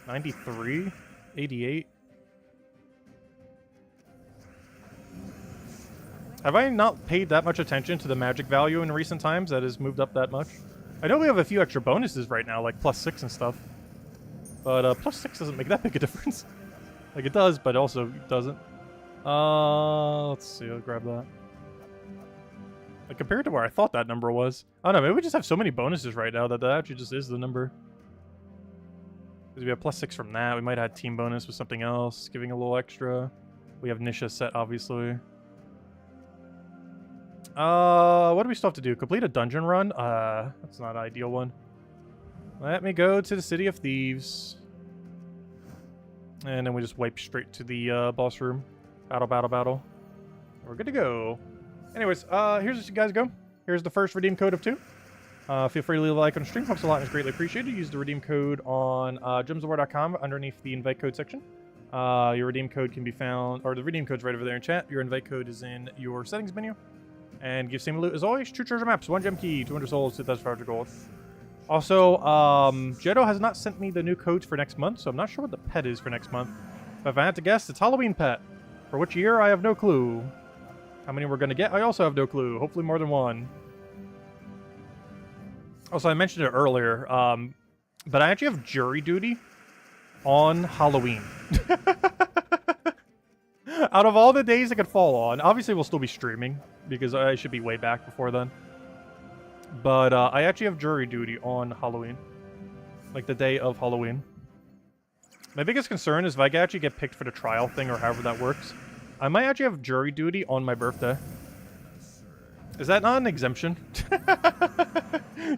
93? 88? Have I not paid that much attention to the magic value in recent times that has moved up that much? I know we have a few extra bonuses right now, like +6 and stuff. But +6 doesn't make that big a difference. Like, it does, but also doesn't. Let's see, I'll grab that. Like, compared to where I thought that number was. I don't know, maybe we just have so many bonuses right now that actually just is the number. Because we have +6 from that. We might add team bonus with something else, giving a little extra. We have Nisha set, obviously. What do we still have to do? Complete a dungeon run? That's not an ideal one. Let me go to the City of Thieves. And then we just wipe straight to the boss room. Battle, battle, battle. We're good to go. Anyways, here's what you guys go. Here's the first redeem code of 2. Feel free to leave a like on the stream. Helps a lot and is greatly appreciated. Use the redeem code on gemsofwar.com underneath the invite code section. Your redeem code can be found, or the redeem code's right over there in chat. Your invite code is in your settings menu. And give same loot as always. 2 treasure maps, 1 gem key, 200 souls, 2,500 gold. Also, Jetto has not sent me the new codes for next month, so I'm not sure what the pet is for next month. But if I had to guess, it's Halloween pet. For which year, I have no clue. How many we're going to get, I also have no clue. Hopefully more than 1. Also, I mentioned it earlier, but I actually have jury duty on Halloween. Out of all the days it could fall on, obviously we'll still be streaming, because I should be way back before then. But I actually have jury duty on Halloween. Like the day of Halloween. My biggest concern is if I actually get picked for the trial thing or however that works, I might actually have jury duty on my birthday. Is that not an exemption?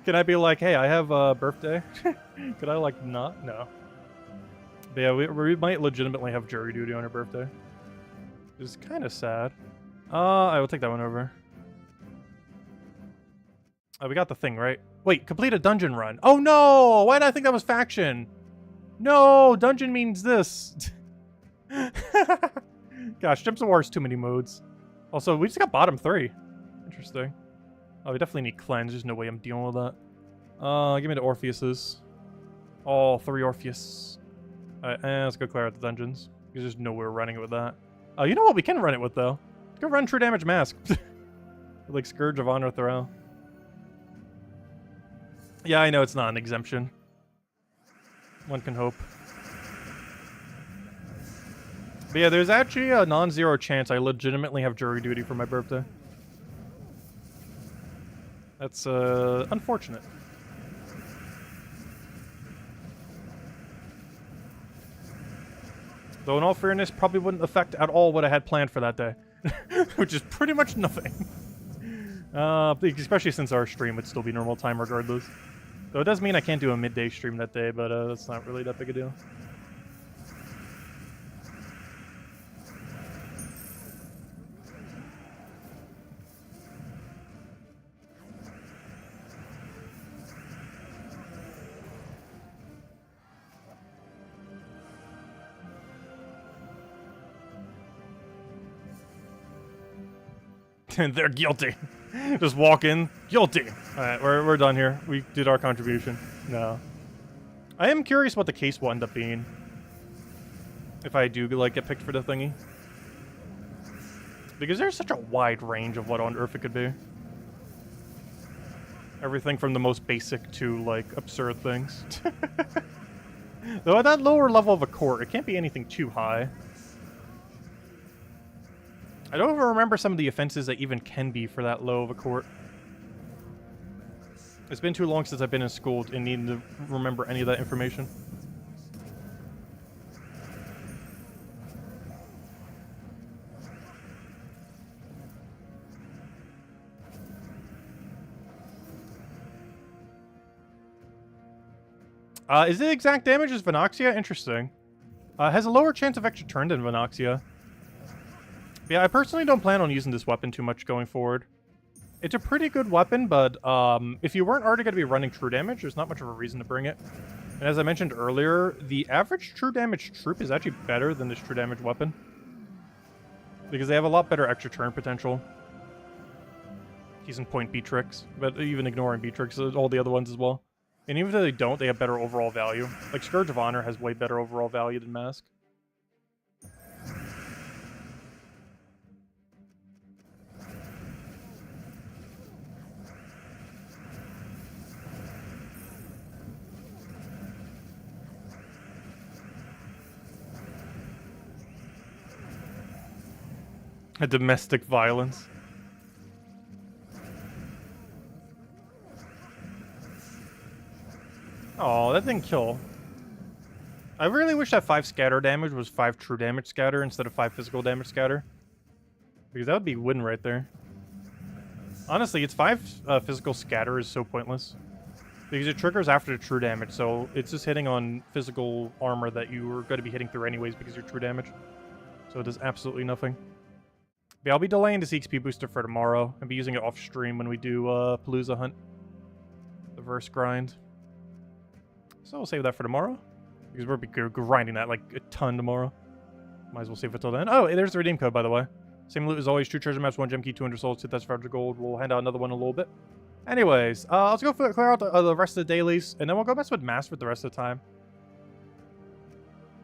Can I be like, hey, I have a birthday? Could I, like, not? No. But yeah, we might legitimately have jury duty on her birthday. It's kind of sad. I will take that one over. Oh, we got the thing, right? Wait, complete a dungeon run. Oh, no! Why did I think that was faction? No! Dungeon means this. Gosh, Gems of War is too many modes. Also, we just got bottom 3. Interesting. Oh, we definitely need cleanse. There's no way I'm dealing with that. Give me the Orpheuses. All 3 Orpheus. Alright, let's go clear out the dungeons. Because there's no way we're running it with that. Oh, you know what we can run it with, though? Let's go run True Damage Mask. Like Scourge of Honor Throw. Yeah, I know it's not an exemption. One can hope. But yeah, there's actually a non-zero chance I legitimately have jury duty for my birthday. That's, unfortunate. Though in all fairness, probably wouldn't affect at all what I had planned for that day. Which is pretty much nothing. Especially since our stream would still be normal time regardless. Though it does mean I can't do a midday stream that day, but that's not really that big a deal. They're guilty. Just walk in, guilty. Alright, we're done here. We did our contribution. No. I am curious what the case will end up being. If I do, like, get picked for the thingy. Because there's such a wide range of what on earth it could be. Everything from the most basic to, like, absurd things. Though at that lower level of a court, it can't be anything too high. I don't even remember some of the offenses that even can be for that low of a court. It's been too long since I've been in school and needing to remember any of that information. Is it exact damage as Venoxia? Interesting. Has a lower chance of extra turn than Venoxia. Yeah, I personally don't plan on using this weapon too much going forward. It's a pretty good weapon, but if you weren't already going to be running true damage, there's not much of a reason to bring it. And as I mentioned earlier, the average true damage troop is actually better than this true damage weapon. Because they have a lot better extra turn potential. Case in point, Beatrix. But even ignoring Beatrix, all the other ones as well. And even if they don't, they have better overall value. Like, Scourge of Honor has way better overall value than Mask. A domestic violence. Oh, that didn't kill. I really wish that 5 scatter damage was 5 true damage scatter instead of 5 physical damage scatter. Because that would be win right there. Honestly, its 5 physical scatter is so pointless. Because it triggers after the true damage, so it's just hitting on physical armor that you were going to be hitting through anyways because you're true damage. So it does absolutely nothing. But yeah, I'll be delaying this EXP booster for tomorrow and be using it off stream when we do Palooza Hunt. The verse grind. So we'll save that for tomorrow. Because we'll be grinding that like a ton tomorrow. Might as well save it till then. Oh, there's the redeem code, by the way. Same loot as always. 2 treasure maps, 1 gem key, 200 souls, 2,500 gold. We'll hand out another one in a little bit. Anyways, let's go clear out the rest of the dailies, and then we'll go mess with Mass for the rest of the time.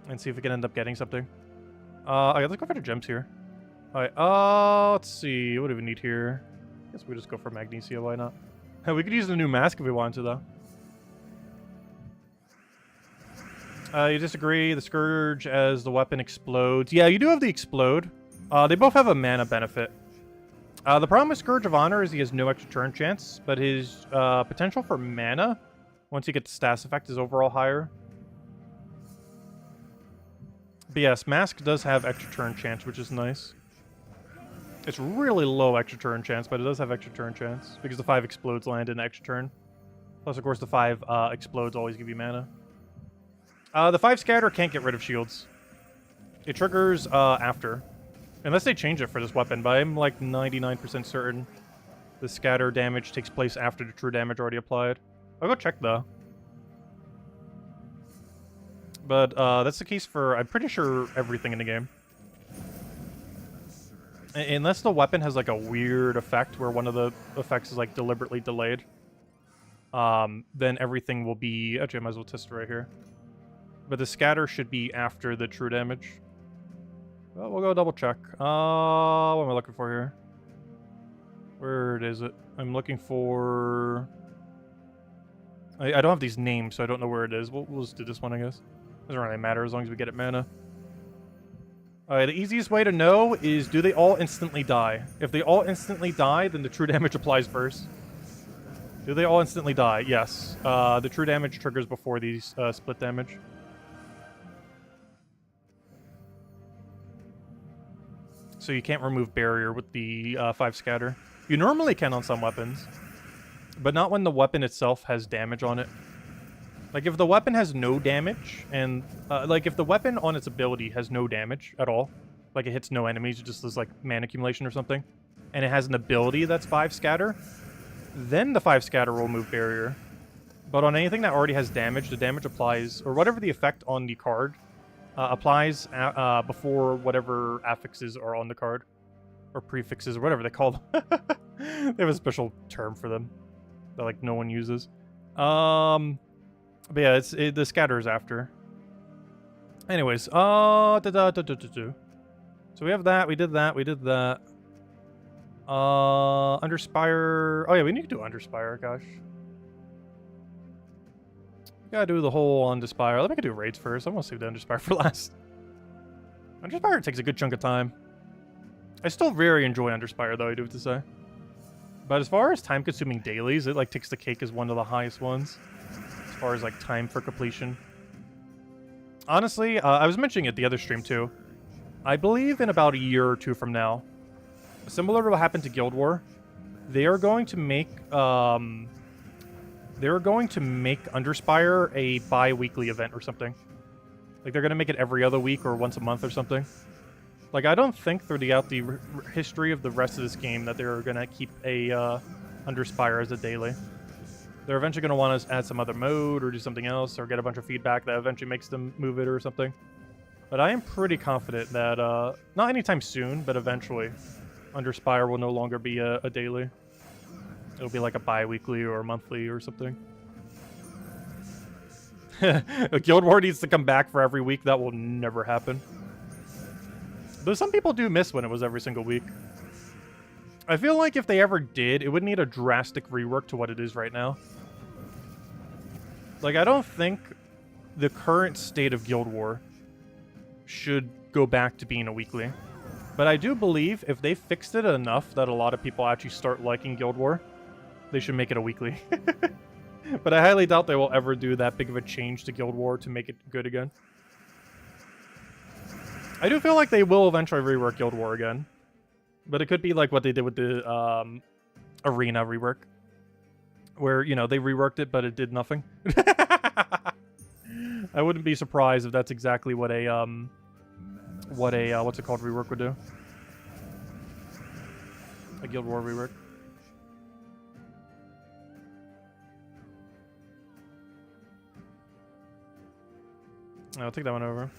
And see if we can end up getting something. Okay, let's go for the gems here. Alright, let's see. What do we need here? I guess we just go for Magnesia, why not? We could use the new mask if we wanted to, though. You disagree? The Scourge as the weapon explodes. Yeah, you do have the Explode. They both have a mana benefit. The problem with Scourge of Honor is he has no extra turn chance, but his potential for mana, once you get the status effect, is overall higher. But yes, Mask does have extra turn chance, which is nice. It's really low extra turn chance, but it does have extra turn chance, because the 5 explodes land in extra turn. Plus, of course, the 5 explodes always give you mana. The 5 scatter can't get rid of shields. It triggers after. Unless they change it for this weapon, but I'm like 99% certain the scatter damage takes place after the true damage already applied. I'll go check though. But that's the case for, I'm pretty sure, everything in the game. Unless the weapon has like a weird effect where one of the effects is like deliberately delayed. Then everything will be, actually I might as well test it right here. But the scatter should be after the true damage. Well, we'll go double check. What am I looking for here? Where is it? I'm looking for... I don't have these names, so I don't know where it is. We'll just do this one, I guess. Doesn't really matter as long as we get it mana. Alright, the easiest way to know is, do they all instantly die? If they all instantly die, then the true damage applies first. Do they all instantly die? Yes. The true damage triggers before these split damage. So you can't remove barrier with the 5 scatter. You normally can on some weapons, but not when the weapon itself has damage on it. Like if the weapon has no damage, and like if the weapon on its ability has no damage at all, like it hits no enemies, it just does like mana accumulation or something, and it has an ability that's 5 scatter, then the 5 scatter will remove barrier. But on anything that already has damage, the damage applies, or whatever the effect on the card applies before whatever affixes are on the card. Or prefixes, or whatever they call them. They have a special term for them that like no one uses. But yeah, the scatter is after. Anyways, so we have that, we did that, we did that. Underspire. Oh yeah, we need to do Underspire, gosh. Gotta do the whole Underspire. Let me do raids first. I'm gonna save the Underspire for last. Underspire takes a good chunk of time. I still very enjoy Underspire, though, I do have to say. But as far as time-consuming dailies, it like takes the cake as one of the highest ones. As far as like time for completion. Honestly, I was mentioning it the other stream too. I believe in about a year or two from now, similar to what happened to Guild War, they are going to make Underspire a bi-weekly event or something. Like they're gonna make it every other week or once a month or something. Like I don't think throughout the history of the rest of this game that they're gonna keep a Underspire as a daily. They're eventually gonna want to add some other mode or do something else or get a bunch of feedback that eventually makes them move it or something. But I am pretty confident that not anytime soon, but eventually, Underspire will no longer be a daily. It'll be like a bi-weekly or a monthly or something. Guild War needs to come back for every week. That will never happen. Though some people do miss when it was every single week. I feel like if they ever did, it would need a drastic rework to what it is right now. Like, I don't think the current state of Guild War should go back to being a weekly. But I do believe if they fixed it enough that a lot of people actually start liking Guild War, they should make it a weekly. But I highly doubt they will ever do that big of a change to Guild War to make it good again. I do feel like they will eventually rework Guild War again. But it could be like what they did with the Arena rework. Where, you know, they reworked it, but it did nothing. I wouldn't be surprised if that's exactly what a, what's it called, rework would do. A Guild War rework. I'll take that one over.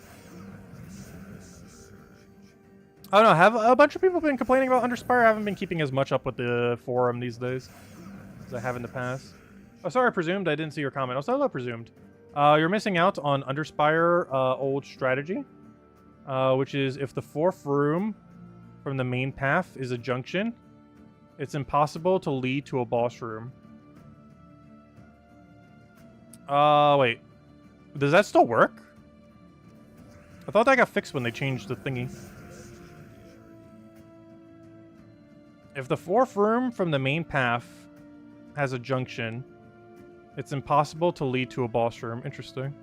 I don't know, have a bunch of people been complaining about Underspire? I haven't been keeping as much up with the forum these days as I have in the past. Oh, sorry, Presumed. I didn't see your comment. Also, hello, Presumed. You're missing out on Underspire old strategy, which is if the fourth room from the main path is a junction, it's impossible to lead to a boss room. Wait. Does that still work? I thought that got fixed when they changed the thingy. If the fourth room from the main path has a junction, it's impossible to lead to a boss room. Interesting.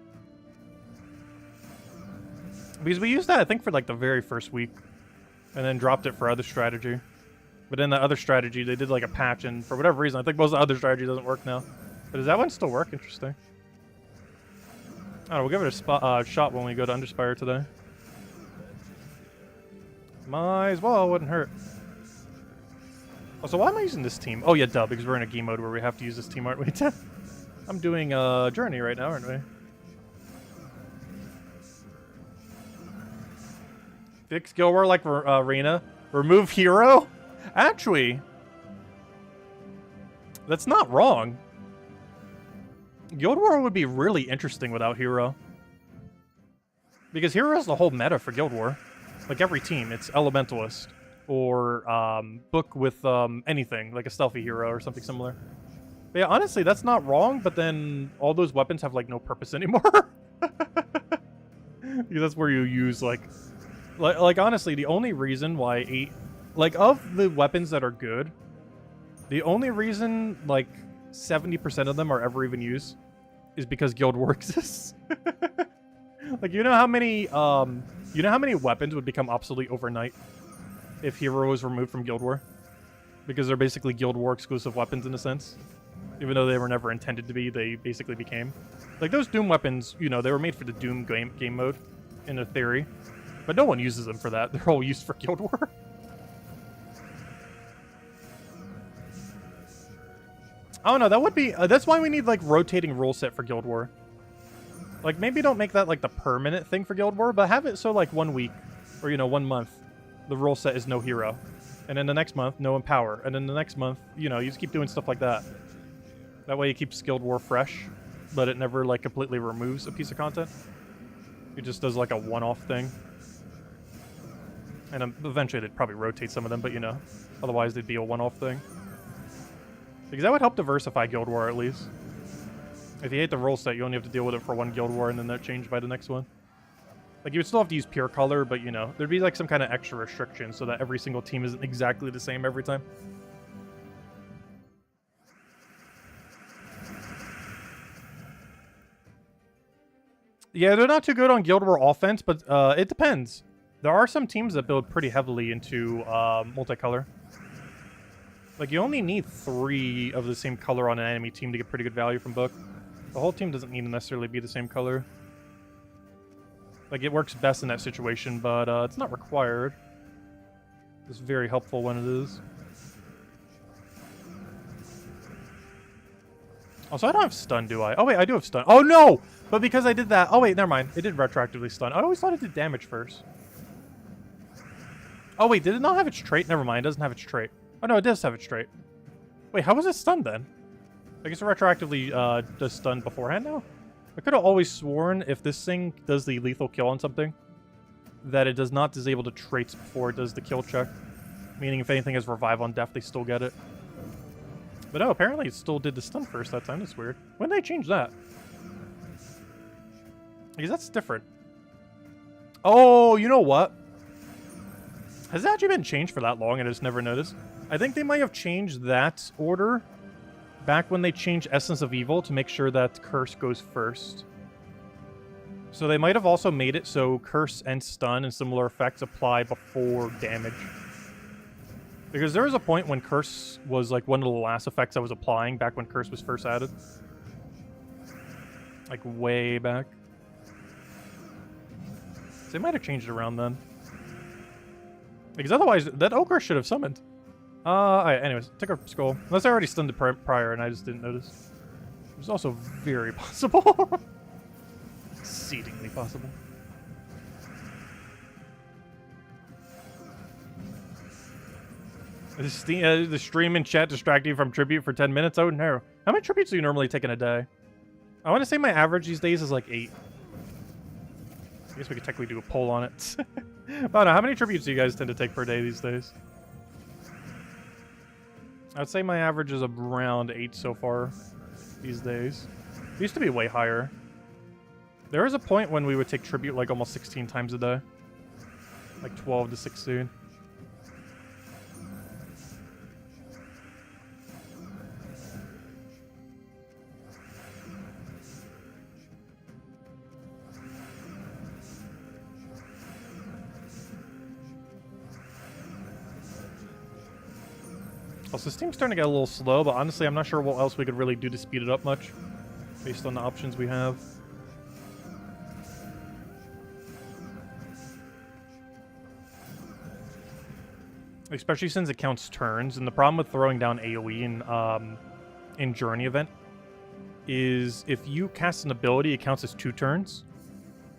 Because we used that, I think, for like the very first week. And then dropped it for other strategy. But in the other strategy, they did like a patch, and for whatever reason, I think most of the other strategy doesn't work now. But does that one still work? Interesting. Alright, we'll give it a shot when we go to Underspire today. Might as well, wouldn't hurt. Also, why am I using this team? Oh yeah, duh, because we're in a game mode where we have to use this team, aren't we? I'm doing a journey right now, aren't we? Fix Guild War like Arena. Remove hero? Actually, that's not wrong. Guild War would be really interesting without hero. Because hero is the whole meta for Guild War. Like every team, it's Elementalist. Or book with anything, like a stealthy hero or something similar. But yeah, honestly, that's not wrong, but then all those weapons have like no purpose anymore. Because that's where you use like honestly, the only reason why of the weapons that are good, the only reason like 70% of them are ever even used is because Guild War exists. Like, you know how many weapons would become obsolete overnight if hero was removed from Guild War? Because they're basically Guild War exclusive weapons in a sense. Even though they were never intended to be, they basically became. Like those Doom weapons, you know, they were made for the Doom game mode, in a theory. But no one uses them for that. They're all used for Guild War. I don't know, that would be... that's why we need, like, rotating rule set for Guild War. Like, maybe don't make that, like, the permanent thing for Guild War, but have it so, like, 1 week, or, you know, 1 month, the rule set is no hero. And then the next month, no empower. And then the next month, you know, you just keep doing stuff like that. That way it keeps Guild War fresh, but it never, like, completely removes a piece of content. It just does, like, a one-off thing. And eventually they'd probably rotate some of them, but, you know, otherwise they'd be a one-off thing. Because that would help diversify Guild War, at least. If you hate the rule set, you only have to deal with it for one Guild War, and then they're changed by the next one. Like, you would still have to use pure color, but, you know, there'd be, like, some kind of extra restriction so that every single team isn't exactly the same every time. Yeah, they're not too good on Guild War offense, but it depends. There are some teams that build pretty heavily into multicolor. Like, you only need 3 of the same color on an enemy team to get pretty good value from book. The whole team doesn't need to necessarily be the same color. Like, it works best in that situation, but it's not required. It's very helpful when it is. Also, I don't have stun, do I? Oh, wait, I do have stun. Oh, no! But because I did that... Oh, wait, never mind. It did retroactively stun. I always thought it did damage first. Oh, wait, did it not have its trait? Never mind, it doesn't have its trait. Oh, no, it does have its trait. Wait, how was it stunned, then? I guess it retroactively does stun beforehand now? I could have always sworn if this thing does the lethal kill on something, that it does not disable the traits before it does the kill check. Meaning if anything has revive on death, they still get it. But no, apparently it still did the stun first that time. That's weird. When did they change that? Because that's different. Oh, you know what? Has it actually been changed for that long and I just never noticed? I think they might have changed that order back when they changed Essence of Evil to make sure that Curse goes first. So they might have also made it so Curse and Stun and similar effects apply before damage. Because there was a point when Curse was like one of the last effects I was applying back when Curse was first added. Like way back. So they might have changed it around then. Because otherwise, that Ogre should have summoned. Alright, anyways, take our scroll. Unless I already stunned it prior and I just didn't notice. It was also very possible. Exceedingly possible. The stream and chat distract you from tribute for 10 minutes? Oh no. How many tributes do you normally take in a day? I want to say my average these days is like 8. I guess we could technically do a poll on it. But no, how many tributes do you guys tend to take per day these days? I'd say my average is around 8 so far these days. It used to be way higher. There was a point when we would take tribute like almost 16 times a day. Like 12 to 16. Also, Steam's starting to get a little slow, but honestly, I'm not sure what else we could really do to speed it up much, based on the options we have. Especially since it counts turns, and the problem with throwing down AoE in Journey event is if you cast an ability, it counts as 2 turns,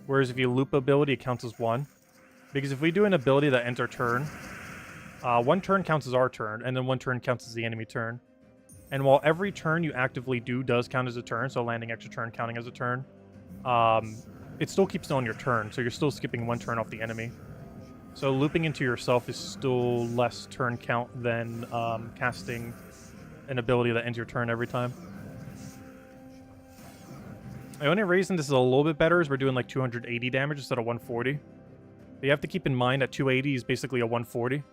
whereas if you loop ability, it counts as 1. Because if we do an ability that ends our turn, 1 turn counts as our turn, and then 1 turn counts as the enemy turn. And while every turn you actively do does count as a turn, so landing extra turn counting as a turn, it still keeps on your turn, so you're still skipping 1 turn off the enemy. So looping into yourself is still less turn count than casting an ability that ends your turn every time. The only reason this is a little bit better is we're doing like 280 damage instead of 140. But you have to keep in mind that 280 is basically a 140.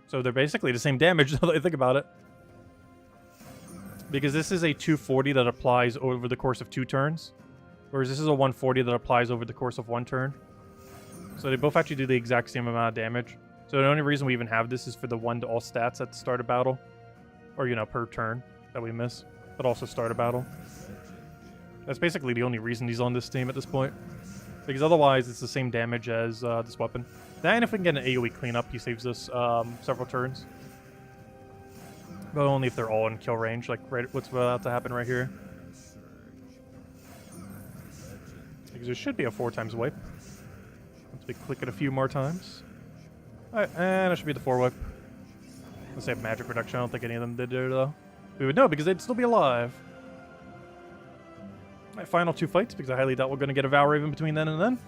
So they're basically the same damage, now that I think about it. Because this is a 240 that applies over the course of 2 turns. Whereas this is a 140 that applies over the course of 1 turn. So they both actually do the exact same amount of damage. So the only reason we even have this is for the 1 to all stats at the start of battle. Or, you know, per turn that we miss. But also start a battle. That's basically the only reason he's on this team at this point. Because otherwise, it's the same damage as this weapon. Then if we can get an AoE cleanup, he saves us several turns. But only if they're all in kill range, like right, what's about to happen right here. Because there should be a 4 times wipe. Once we click it a few more times. Alright, and that should be the 4 wipe. Let's say magic reduction. I don't think any of them did there, though. We would know because they'd still be alive. Alright, final 2 fights, because I highly doubt we're going to get a Vow Raven between then and then.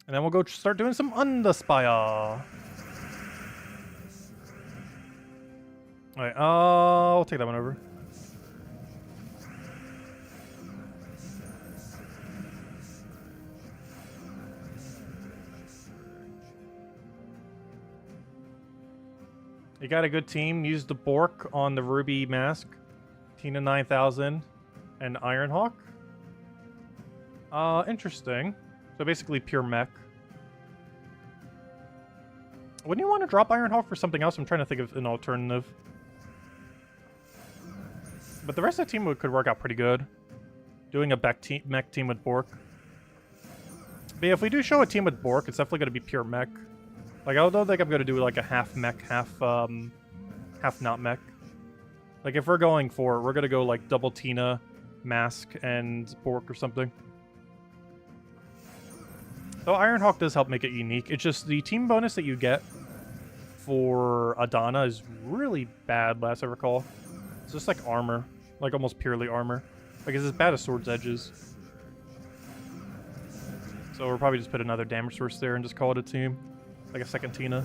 And then we'll go start doing some Underspire. Alright, I'll take that one over. You got a good team. Use the Bork on the Ruby Mask. Tina 9000 and Ironhawk. Interesting. So basically pure mech. Wouldn't you want to drop Ironhawk for something else? I'm trying to think of an alternative. But the rest of the team could work out pretty good. Doing a mech team with Bork. But yeah, if we do show a team with Bork, it's definitely going to be pure mech. Like, I don't think I'm going to do like a half mech, half not mech. Like, if we're going for it, we're going to go like double Tina, Mask, and Bork or something. Though Ironhawk does help make it unique. It's just the team bonus that you get for Adana is really bad, last I recall. It's just like armor. Like almost purely armor. Like it's as bad as Sword's Edges. So we'll probably just put another damage source there and just call it a team. Like a second Tina.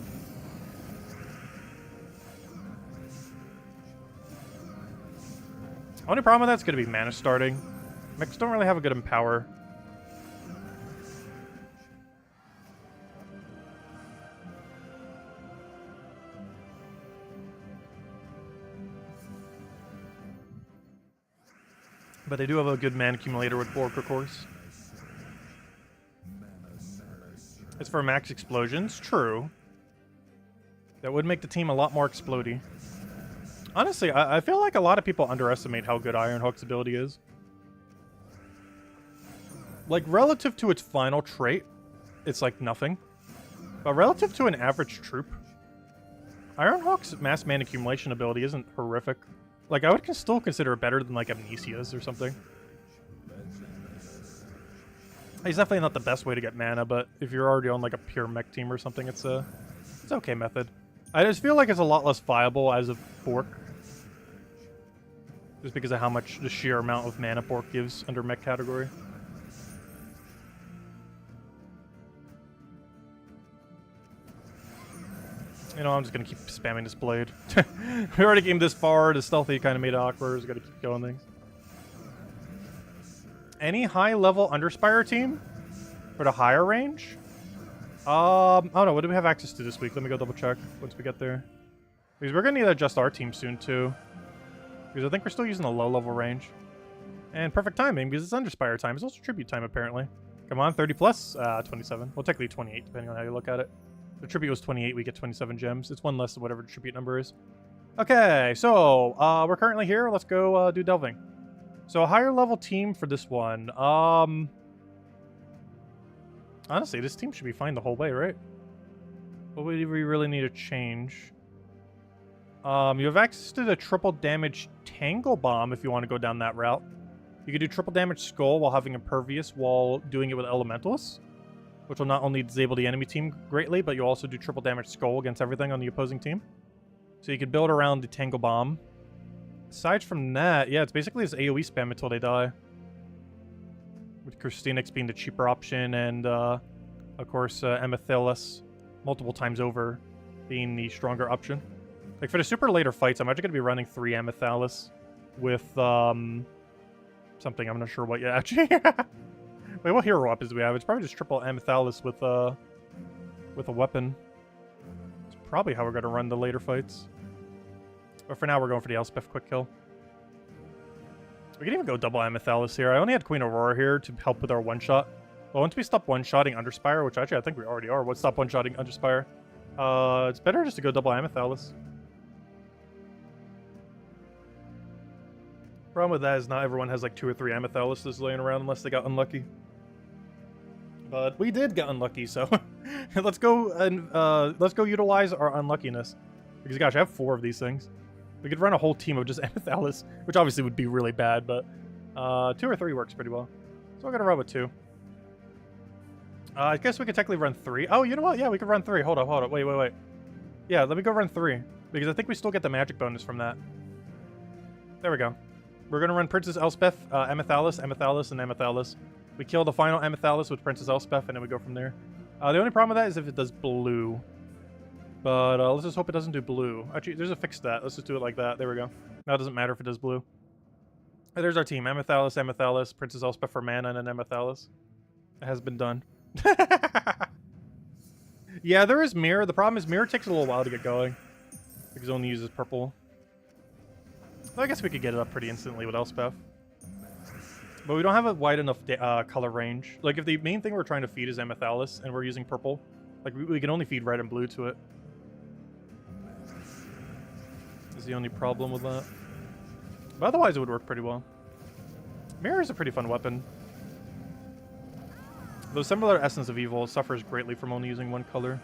Only problem with that's going to be mana starting. Mechs don't really have a good empower. But they do have a good mana accumulator with Bork, of course. It's for max explosions, true. That would make the team a lot more explodey. Honestly, I feel like a lot of people underestimate how good Ironhawk's ability is. Like, relative to its final trait, it's like nothing. But relative to an average troop, Ironhawk's mass man accumulation ability isn't horrific. Like, I would still consider it better than, like, Amnesia's or something. He's definitely not the best way to get mana, but if you're already on, like, a pure mech team or something, it's okay method. I just feel like it's a lot less viable as a Bork. Just because of how much the sheer amount of mana Bork gives under mech category. You know, I'm just gonna keep spamming this blade. We already came this far, the stealthy kind of made it awkward, just gotta keep going things. Any high-level Underspire team? For the higher range? Oh no, what do we have access to this week? Let me go double check once we get there. Because we're gonna need to adjust our team soon too. Because I think we're still using the low-level range. And perfect timing, because it's Underspire time. It's also tribute time, apparently. Come on, 30 plus? 27. Well, technically 28, depending on how you look at it. The tribute was 28, we get 27 gems. It's one less than whatever the tribute number is. Okay, so, we're currently here. Let's go, do delving. So, a higher level team for this one. Honestly, this team should be fine the whole way, right? What would we really need to change? You have access to the triple damage Tangle Bomb if you want to go down that route. You can do triple damage Skull while having Impervious while doing it with Elementalists, which will not only disable the enemy team greatly, but you'll also do triple damage Skull against everything on the opposing team. So you can build around the Tangle Bomb. Aside from that, yeah, it's basically this AoE spam until they die. With Christinix being the cheaper option, and, of course, Amethyllus multiple times over being the stronger option. Like, for the super later fights, I'm actually going to be running 3 Amethyllus with, something. I'm not sure what yet, actually. Wait, what hero weapons do we have? It's probably just triple Amethyllus with a weapon. It's probably how we're going to run the later fights. But for now, we're going for the Elspeth quick kill. We can even go double Amethyllus here. I only had Queen Aurora here to help with our one-shot. But once we stop one-shotting Underspire, which actually I think we already are, let's stop one-shotting Underspire. It's better just to go double Amethyllus. Problem with that is not everyone has like 2 or 3 Amethyllus laying around unless they got unlucky. But we did get unlucky, so let's go and let's go utilize our unluckiness. Because gosh, I have 4 of these things. We could run a whole team of just Amethyllus, which obviously would be really bad, but 2 or 3 works pretty well. So we're gonna run with 2. I guess we could technically run 3. Oh, you know what? Yeah, we could run 3. Hold up. Wait. Yeah, let me go run 3. Because I think we still get the magic bonus from that. There we go. We're going to run Princess Elspeth, Amethyllus, and Amethyllus. We kill the final Amethyllus with Princess Elspeth, and then we go from there. The only problem with that is if it does blue. But let's just hope it doesn't do blue. Actually, there's a fix stat. Let's just do it like that. There we go. Now it doesn't matter if it does blue. And there's our team. Amethyllus, Princess Elspeth for mana, and then Amethyllus. It has been done. Yeah, there is Mirror. The problem is Mirror takes a little while to get going. Because it only uses purple. Well, I guess we could get it up pretty instantly with Elspeth. But we don't have a wide enough color range. Like, if the main thing we're trying to feed is Amethyllus, and we're using purple, like, we can only feed red and blue to it. Is the only problem with that. But otherwise, it would work pretty well. Mirror is a pretty fun weapon. Though similar to Essence of Evil, it suffers greatly from only using one color.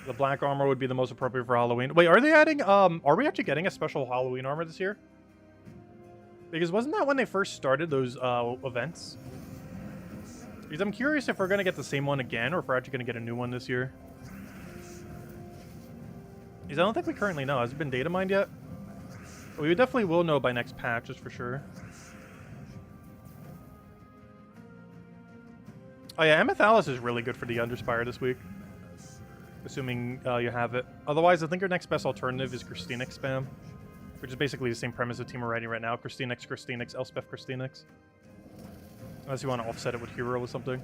The black armor would be the most appropriate for Halloween. Wait, are they adding, are we actually getting a special Halloween armor this year? Because wasn't that when they first started those, events? Because I'm curious if we're going to get the same one again, or if we're actually going to get a new one this year. Because I don't think we currently know. Has it been data mined yet? But we definitely will know by next patch, just for sure. Oh yeah, Amethyllus is really good for the Underspire this week. Assuming you have it. Otherwise, I think your next best alternative is Christinix spam. Which is basically the same premise of Team we're writing right now. Christinix, Elspeth Christinix. Unless you want to offset it with Hero or something.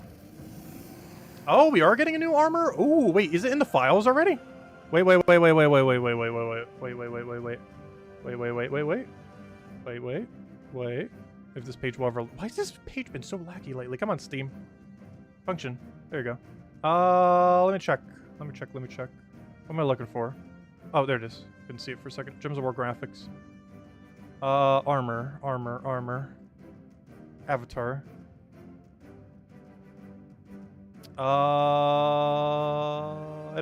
Oh, we are getting a new armor? Ooh, wait, is it in the files already? Wait. if this page will ever... Why has this page been so laggy lately? Come on, Steam. Function. There you go. Let me check. Let me check. What am I looking for? Oh, there it is. Couldn't see it for a second. Gems of War graphics. Armor. Avatar. I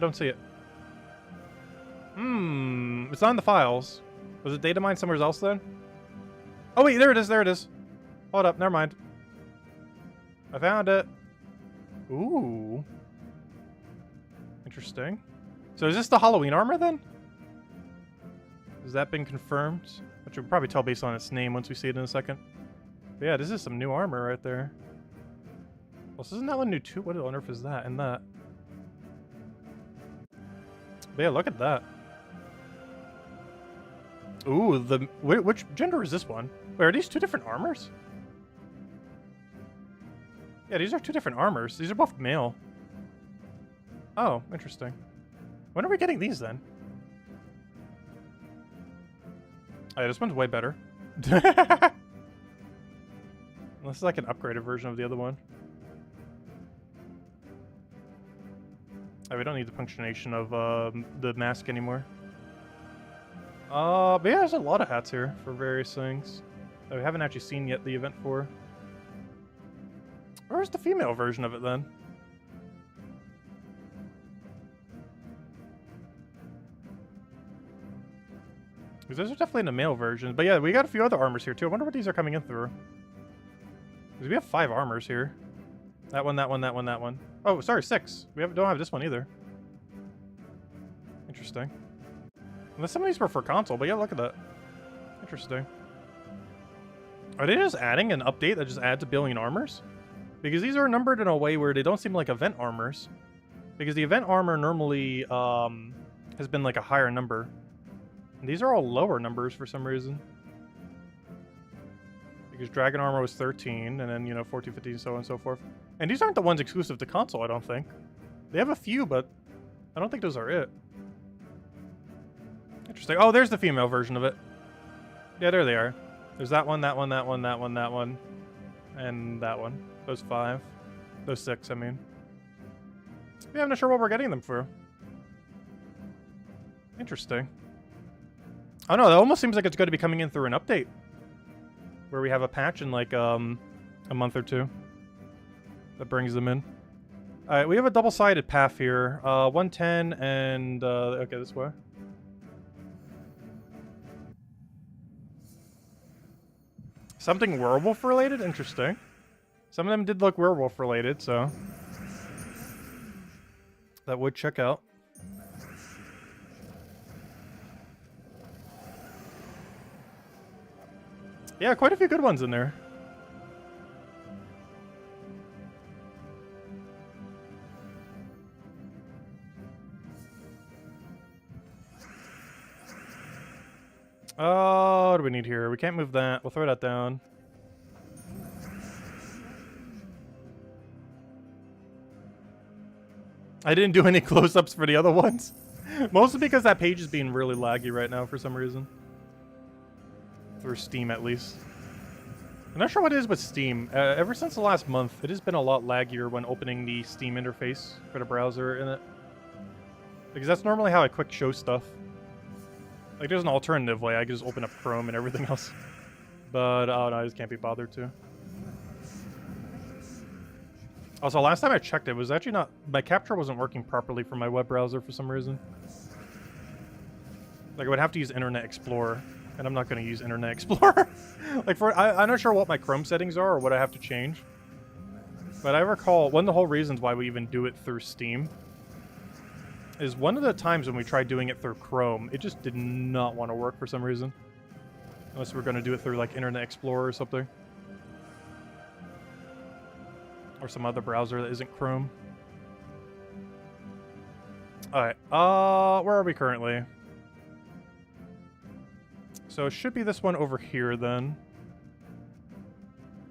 don't see it. It's not in the files. Was it data mined somewhere else then? Oh wait, there it is, Hold up, never mind. I found it. Ooh. Interesting. So is this the Halloween armor then? Has that been confirmed? Which we'll probably tell based on its name once we see it in a second. But yeah, this is some new armor right there. Well, isn't that one new too? What on earth is that and that? But yeah, look at that. Ooh, which gender is this one? Wait, are these two different armors? Yeah, these are two different armors. These are both male. Oh, interesting. When are we getting these then? Oh, yeah, this one's way better. This is like an upgraded version of the other one. Oh, we don't need the punctuation of the mask anymore. But yeah, there's a lot of hats here for various things that we haven't actually seen yet the event for. Where's the female version of it then? Because those are definitely in the male version. But yeah, we got a few other armors here too. I wonder what these are coming in through. Because we have 5 armors here. That one. Oh, sorry, 6. We don't have this one either. Interesting. Unless some of these were for console, but yeah, look at that. Interesting. Are they just adding an update that just adds a billion armors? Because these are numbered in a way where they don't seem like event armors. Because the event armor normally has been like a higher number. And these are all lower numbers for some reason. Because Dragon Armor was 13, and then, 14, 15, so on and so forth. And these aren't the ones exclusive to console, I don't think. They have a few, but I don't think those are it. Interesting. Oh, there's the female version of it. Yeah, there they are. There's that one, that one, that one, that one, that one. And that one. Those 5. Those 6, I mean. Yeah, I'm not sure what we're getting them for. Interesting. Oh no, that almost seems like it's going to be coming in through an update. Where we have a patch in like a month or 2. That brings them in. Alright, we have a double-sided path here. 110 and... okay, this way. Something werewolf related? Interesting. Some of them did look werewolf related, so... that would check out. Yeah, quite a few good ones in there. What do we need here? We can't move that. We'll throw that down. I didn't do any close-ups for the other ones. Mostly because that page is being really laggy right now for some reason. Through Steam, at least. I'm not sure what it is with Steam. Ever since the last month, it has been a lot laggier when opening the Steam interface for the browser in it. Because that's normally how I quick show stuff. Like, there's an alternative way. I can just open up Chrome and everything else. But, oh no, I just can't be bothered to. Also, last time I checked, it was actually not... my capture wasn't working properly for my web browser for some reason. Like, I would have to use Internet Explorer. And I'm not going to use Internet Explorer. Like, I'm not sure what my Chrome settings are or what I have to change. But I recall one of the whole reasons why we even do it through Steam is one of the times when we tried doing it through Chrome, it just did not want to work for some reason. Unless we're going to do it through, like, Internet Explorer or something. Or some other browser that isn't Chrome. Alright, where are we currently? So it should be this one over here, then.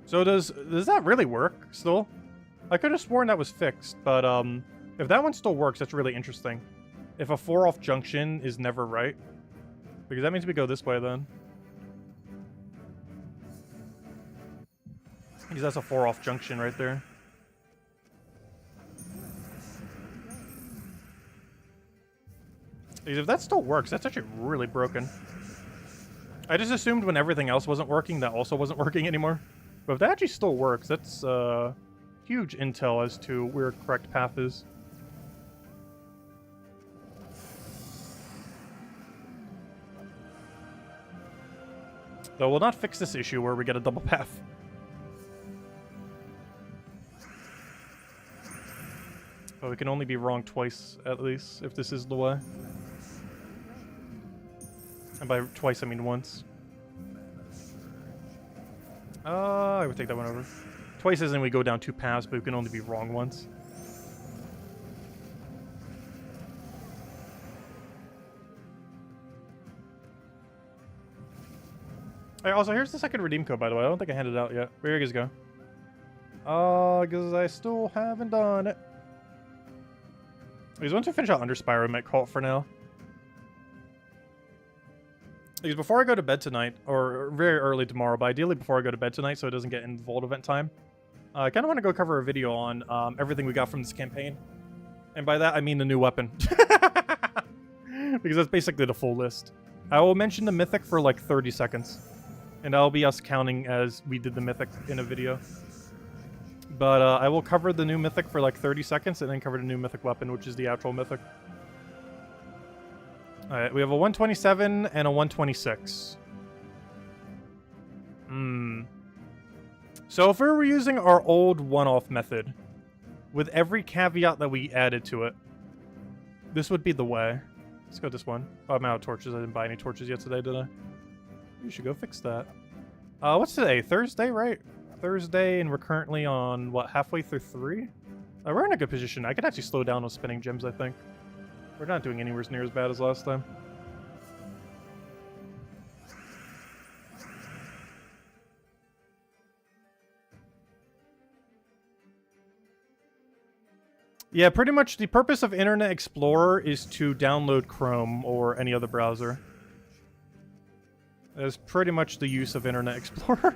So does that really work, still? I could have sworn that was fixed, but, if that one still works, that's really interesting. If a 4-off junction is never right. Because that means we go this way, then. Because that's a 4-off junction right there. Because if that still works, that's actually really broken. I just assumed when everything else wasn't working, that also wasn't working anymore. But if that actually still works, that's huge intel as to where a correct path is. Though we'll not fix this issue where we get a double path. But we can only be wrong twice, at least, if this is the way. And by twice, I mean once. I would take that one over. Twice isn't we go down 2 paths, but we can only be wrong once. Hey, also, here's the second redeem code, by the way. I don't think I handed it out yet. Where you guys go? Because I still haven't done it. Because once we finish out Underspire, I might call it for now. Because before I go to bed tonight, or very early tomorrow, but ideally before I go to bed tonight so it doesn't get in Vault event time, I kind of want to go cover a video on everything we got from this campaign. And by that, I mean the new weapon. Because that's basically the full list. I will mention the Mythic for like 30 seconds. And that'll be us counting as we did the Mythic in a video. But I will cover the new Mythic for like 30 seconds and then cover the new Mythic weapon, which is the actual Mythic. Alright, we have a 127 and a 126. So if we were using our old one-off method, with every caveat that we added to it, this would be the way. Let's go this one. Oh, I'm out of torches. I didn't buy any torches yet today, did I? You should go fix that. What's today? Thursday, right? Thursday, and we're currently on, what, halfway through 3? We're in a good position. I could actually slow down on spinning gems, I think. We're not doing anywhere near as bad as last time. Yeah, pretty much the purpose of Internet Explorer is to download Chrome or any other browser. That is pretty much the use of Internet Explorer.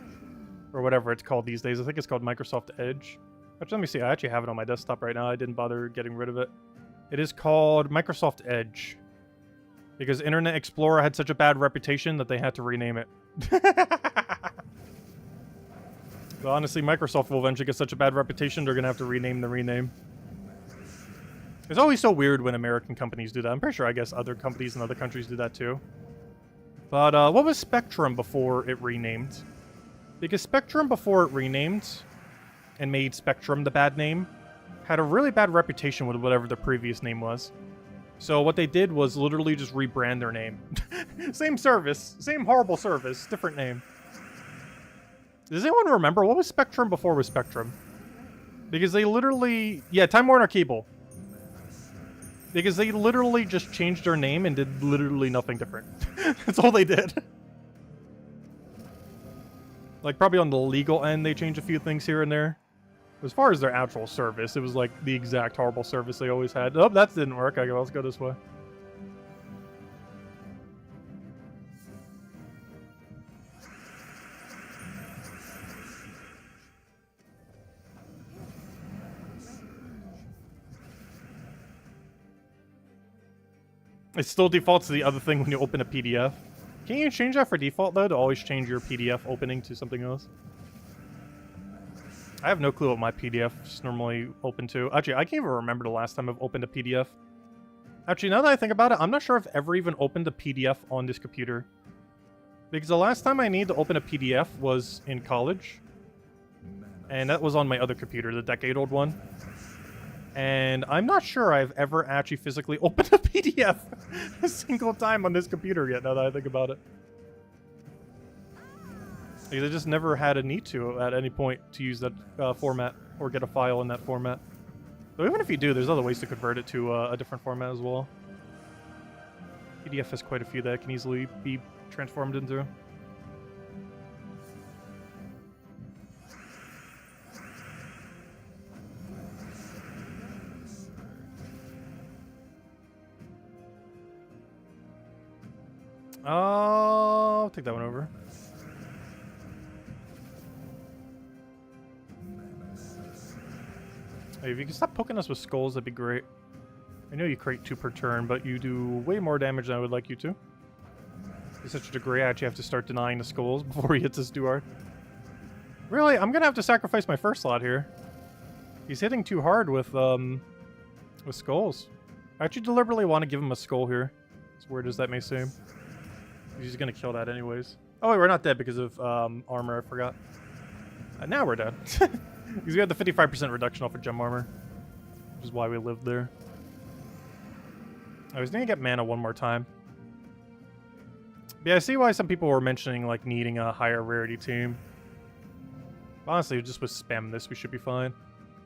Or whatever it's called these days. I think it's called Microsoft Edge. Actually, let me see. I actually have it on my desktop right now. I didn't bother getting rid of it. It is called Microsoft Edge. Because Internet Explorer had such a bad reputation that they had to rename it. But honestly, Microsoft will eventually get such a bad reputation, they're going to have to rename the rename. It's always so weird when American companies do that. I'm pretty sure, I guess, other companies in other countries do that too. But what was Spectrum before it renamed? Because Spectrum, before it renamed and made Spectrum the bad name, had a really bad reputation with whatever the previous name was. So what they did was literally just rebrand their name. Same service, same horrible service, different name. Does anyone remember what was Spectrum before it was Spectrum? Because they literally... Yeah, Time Warner Cable. Because they literally just changed their name and did literally nothing different. That's all they did. Like, probably on the legal end, they changed a few things here and there. As far as their actual service, it was like the exact horrible service they always had. Oh, that didn't work. Okay, let's go this way. It still defaults to the other thing when you open a PDF. Can't you change that for default, though, to always change your PDF opening to something else? I have no clue what my PDFs normally open to. Actually, I can't even remember the last time I've opened a PDF. Actually, now that I think about it, I'm not sure if I've ever even opened a PDF on this computer. Because the last time I needed to open a PDF was in college. And that was on my other computer, the decade-old one. And I'm not sure I've ever actually physically opened a PDF a single time on this computer yet, now that I think about it. Because I just never had a need to at any point to use that format or get a file in that format. So even if you do, there's other ways to convert it to a different format as well. PDF has quite a few that it can easily be transformed into. I'll take that one over. Hey, if you can stop poking us with skulls, that'd be great. I know you crate 2 per turn, but you do way more damage than I would like you to. He's such a degree, I actually have to start denying the skulls before he hits us too hard. Really? I'm gonna have to sacrifice my first slot here. He's hitting too hard with skulls. I actually deliberately want to give him a skull here. As weird as that may seem. He's gonna kill that anyways. Oh wait, we're not dead because of armor, I forgot. Now we're dead. Because we had the 55% reduction off of gem armor. Which is why we lived there. I was gonna get mana one more time. But yeah, I see why some people were mentioning like needing a higher rarity team. Honestly, just with spam this, we should be fine.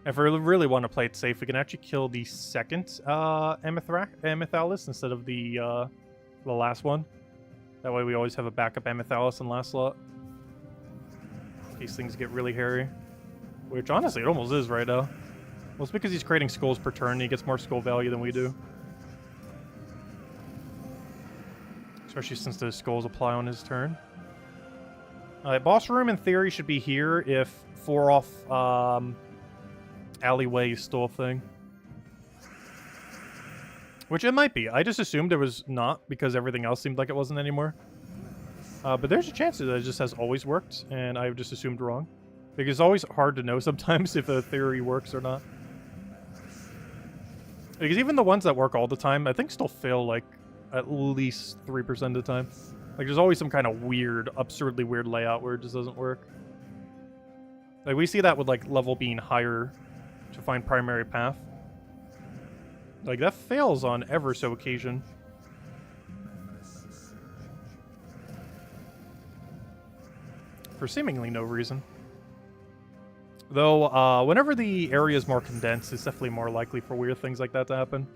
If we really want to play it safe, we can actually kill the second Amethyst instead of the last one. That way we always have a backup Amethyst in last slot. In case things get really hairy. Which, honestly, it almost is right now. Well, it's because he's creating skulls per turn, and he gets more skull value than we do. Especially since those skulls apply on his turn. Alright, boss room in theory should be here if 4 off alleyway is still a thing. Which it might be. I just assumed it was not because everything else seemed like it wasn't anymore. But there's a chance that it just has always worked, and I just assumed wrong. Because it's always hard to know sometimes if a theory works or not. Because even the ones that work all the time, I think still fail like at least 3% of the time. Like there's always some kind of weird, absurdly weird layout where it just doesn't work. Like we see that with like level being higher to find primary path. Like that fails on ever so occasion. For seemingly no reason. Though, whenever the area is more condensed, it's definitely more likely for weird things like that to happen.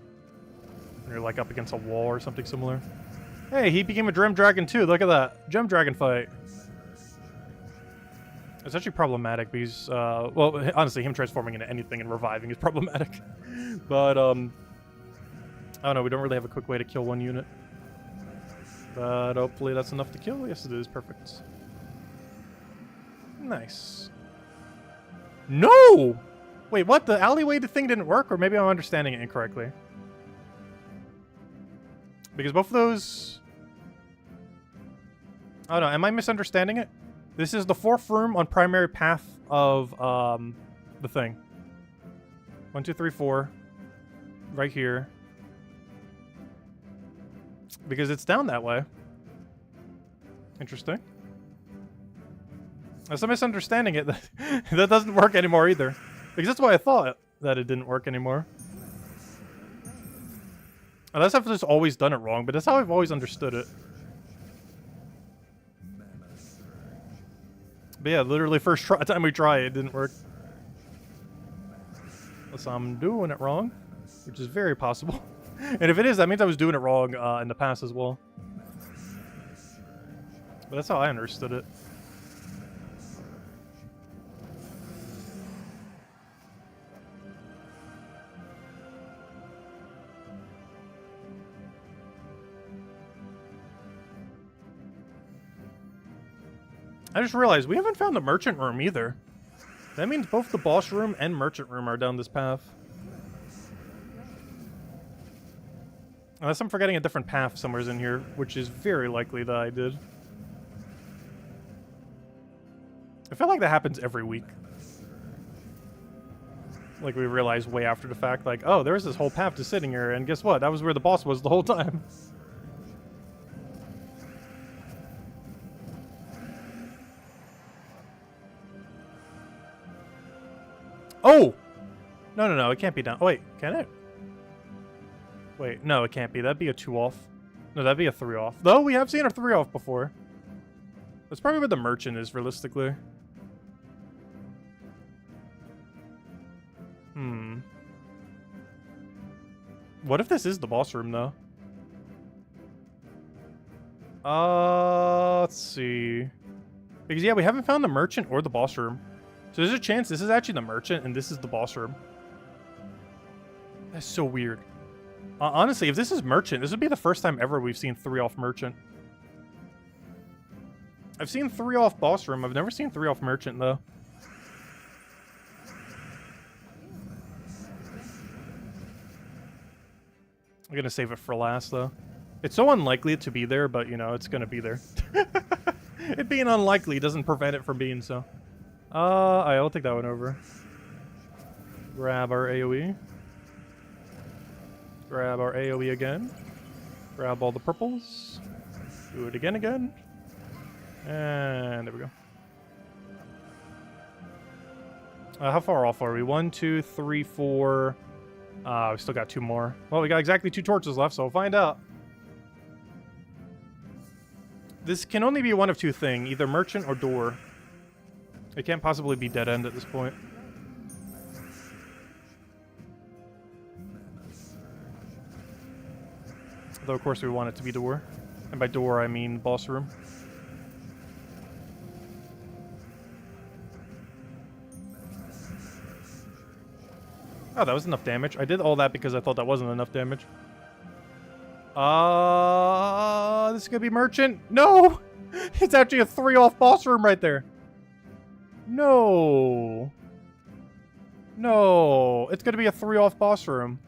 When you're like up against a wall or something similar. Hey, he became a Gem Dragon too. Look at that. Gem Dragon fight. It's actually problematic because, well, honestly, him transforming into anything and reviving is problematic. But, I don't know, we don't really have a quick way to kill one unit. But hopefully that's enough to kill. Yes, it is. Perfect. Nice. No! Wait, what? The alleyway thing didn't work? Or maybe I'm understanding it incorrectly. Because both of those... I don't know, am I misunderstanding it? This is the 4th room on primary path of, the thing. 1, 2, 3, 4. Right here. Because it's down that way. Interesting. Unless I'm misunderstanding it, that doesn't work anymore either. Because that's why I thought that it didn't work anymore. Unless I've just always done it wrong, but that's how I've always understood it. But yeah, literally first time we try it didn't work. Unless I'm doing it wrong, which is very possible. And if it is, that means I was doing it wrong in the past as well. But that's how I understood it. I just realized we haven't found the merchant room either. That means both the boss room and merchant room are down this path. Unless I'm forgetting a different path somewhere's in here, which is very likely that I did. I feel like that happens every week. Like we realize way after the fact, like, oh, there's this whole path just sitting here, and guess what? That was where the boss was the whole time. Oh! No, it can't be down. Oh, wait, can it? Wait, no, it can't be. That'd be a 2 off. No, that'd be a 3 off. Though, we have seen a 3 off before. That's probably where the merchant is, realistically. What if this is the boss room, though? Let's see. Because, yeah, we haven't found the merchant or the boss room. So there's a chance this is actually the merchant and this is the boss room. That's so weird. Honestly, if this is merchant, this would be the first time ever we've seen 3 off merchant. I've seen 3 off boss room. I've never seen 3 off merchant, though. I'm going to save it for last, though. It's so unlikely to be there, but, you know, it's going to be there. It being unlikely doesn't prevent it from being so. I'll take that one over. Grab our AoE. Grab our AoE again. Grab all the purples. Do it again. And there we go. How far off are we? 1, 2, 3, 4. We still got 2 more. Well, we got exactly 2 torches left, so we'll find out. This can only be one of 2 things, either merchant or door. It can't possibly be dead end at this point. Though, of course, we want it to be door. And by door, I mean boss room. Oh, that was enough damage. I did all that because I thought that wasn't enough damage. This is gonna be merchant. No! It's actually a 3-off boss room right there. No. No. It's gonna be a 3-off boss room.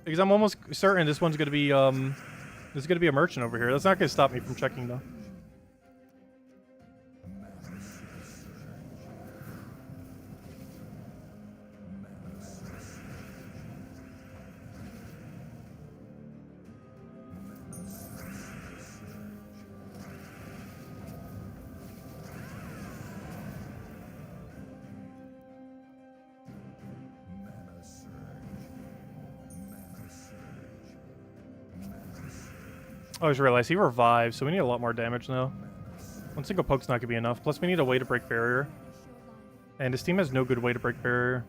Because I'm almost certain this one's gonna be, there's gonna be a merchant over here. That's not gonna stop me from checking, though. Oh, I just realized he revived, so we need a lot more damage now. One single poke's not going to be enough. Plus, we need a way to break barrier. And his team has no good way to break barrier.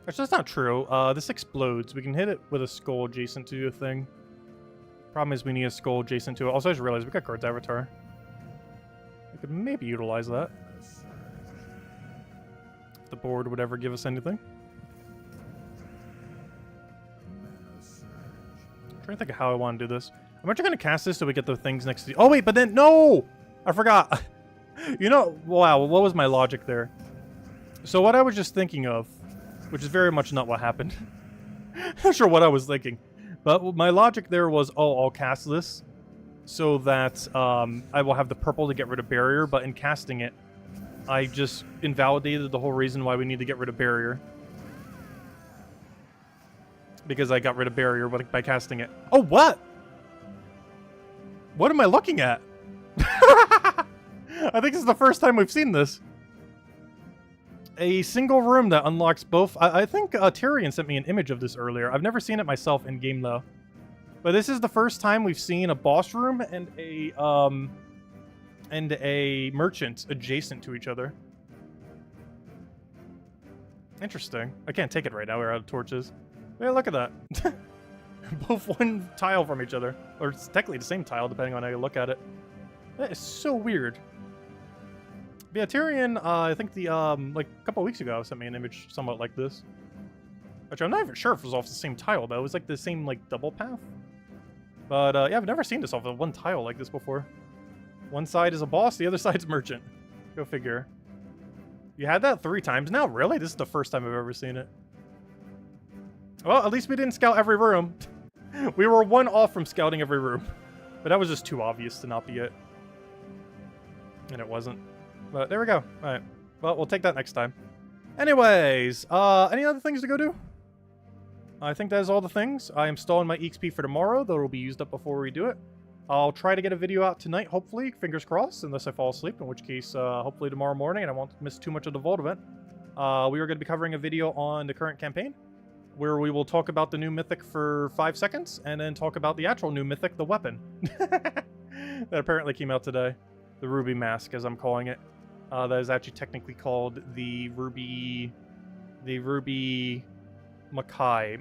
Actually, that's not true. This explodes. We can hit it with a skull adjacent to a thing. Problem is we need a skull adjacent to it. Also, I just realized we got Guard's Avatar. We could maybe utilize that. If the board would ever give us anything. I'm trying to think of how I want to do this. I'm actually going to cast this so we get the things next to... Oh, wait, but then... No! I forgot. You know... Wow, what was my logic there? So what I was just thinking of, which is very much not what happened. Not sure what I was thinking. But my logic there was, oh, I'll cast this so that I will have the purple to get rid of barrier, but in casting it, I just invalidated the whole reason why we need to get rid of barrier. Because I got rid of barrier by casting it. Oh, what? What am I looking at? I think this is the first time we've seen this. A single room that unlocks both. I think Tyrion sent me an image of this earlier. I've never seen it myself in game though. But this is the first time we've seen a boss room and a merchant adjacent to each other. Interesting. I can't take it right now. We're out of torches. Yeah, look at that. Both one tile from each other. Or it's technically the same tile, depending on how you look at it. That is so weird. But yeah, Tyrion, I think the, like, a couple weeks ago, sent me an image somewhat like this. Which I'm not even sure if it was off the same tile, though. It was like the same, like, double path. But, yeah, I've never seen this off of one tile like this before. One side is a boss, the other side's merchant. Go figure. You had that 3 times now? Really? This is the first time I've ever seen it. Well, at least we didn't scout every room. We were 1 off from scouting every room. But that was just too obvious to not be it. And it wasn't. But there we go. Alright. Well, we'll take that next time. Anyways, any other things to go do? I think that is all the things. I am stalling my EXP for tomorrow, though it'll be used up before we do it. I'll try to get a video out tonight, hopefully. Fingers crossed, unless I fall asleep, in which case, hopefully tomorrow morning, and I won't miss too much of the Vault event. We are going to be covering a video on the current campaign, where we will talk about the new mythic for 5 seconds, and then talk about the actual new mythic, the weapon. That apparently came out today. The Ruby Mask, as I'm calling it. That is actually technically called the Ruby Makai.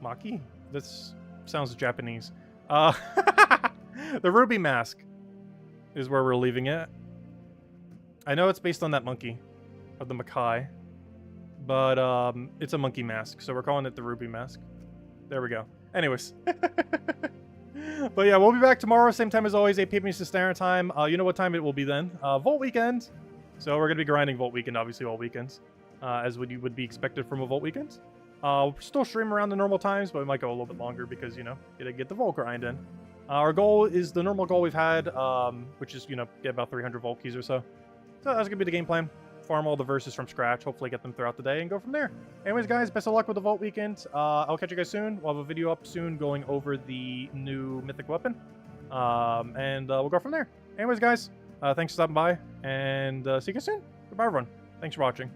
Maki? This sounds Japanese. The Ruby Mask is where we're leaving it. I know it's based on that monkey of the Makai. But, it's a monkey mask, so we're calling it the Ruby Mask. There we go. Anyways. But yeah, we'll be back tomorrow, same time as always, 8 p.m. Eastern Standard Time. You know what time it will be then. Vault Weekend. So we're going to be grinding Vault Weekend, obviously, all weekends. As would be expected from a Vault Weekend. We'll still stream around the normal times, but we might go a little bit longer because, you know, gotta get the Volt grind in. Our goal is the normal goal we've had, which is, you know, get about 300 Volt keys or so. So that's gonna be the game plan. Farm all the verses from scratch, hopefully get them throughout the day, and go from there. Anyways, guys, best of luck with the Vault weekend. I'll catch you guys soon. We'll have a video up soon going over the new mythic weapon. And we'll go from there. Anyways, guys, thanks for stopping by, and see you guys soon. Goodbye, everyone. Thanks for watching.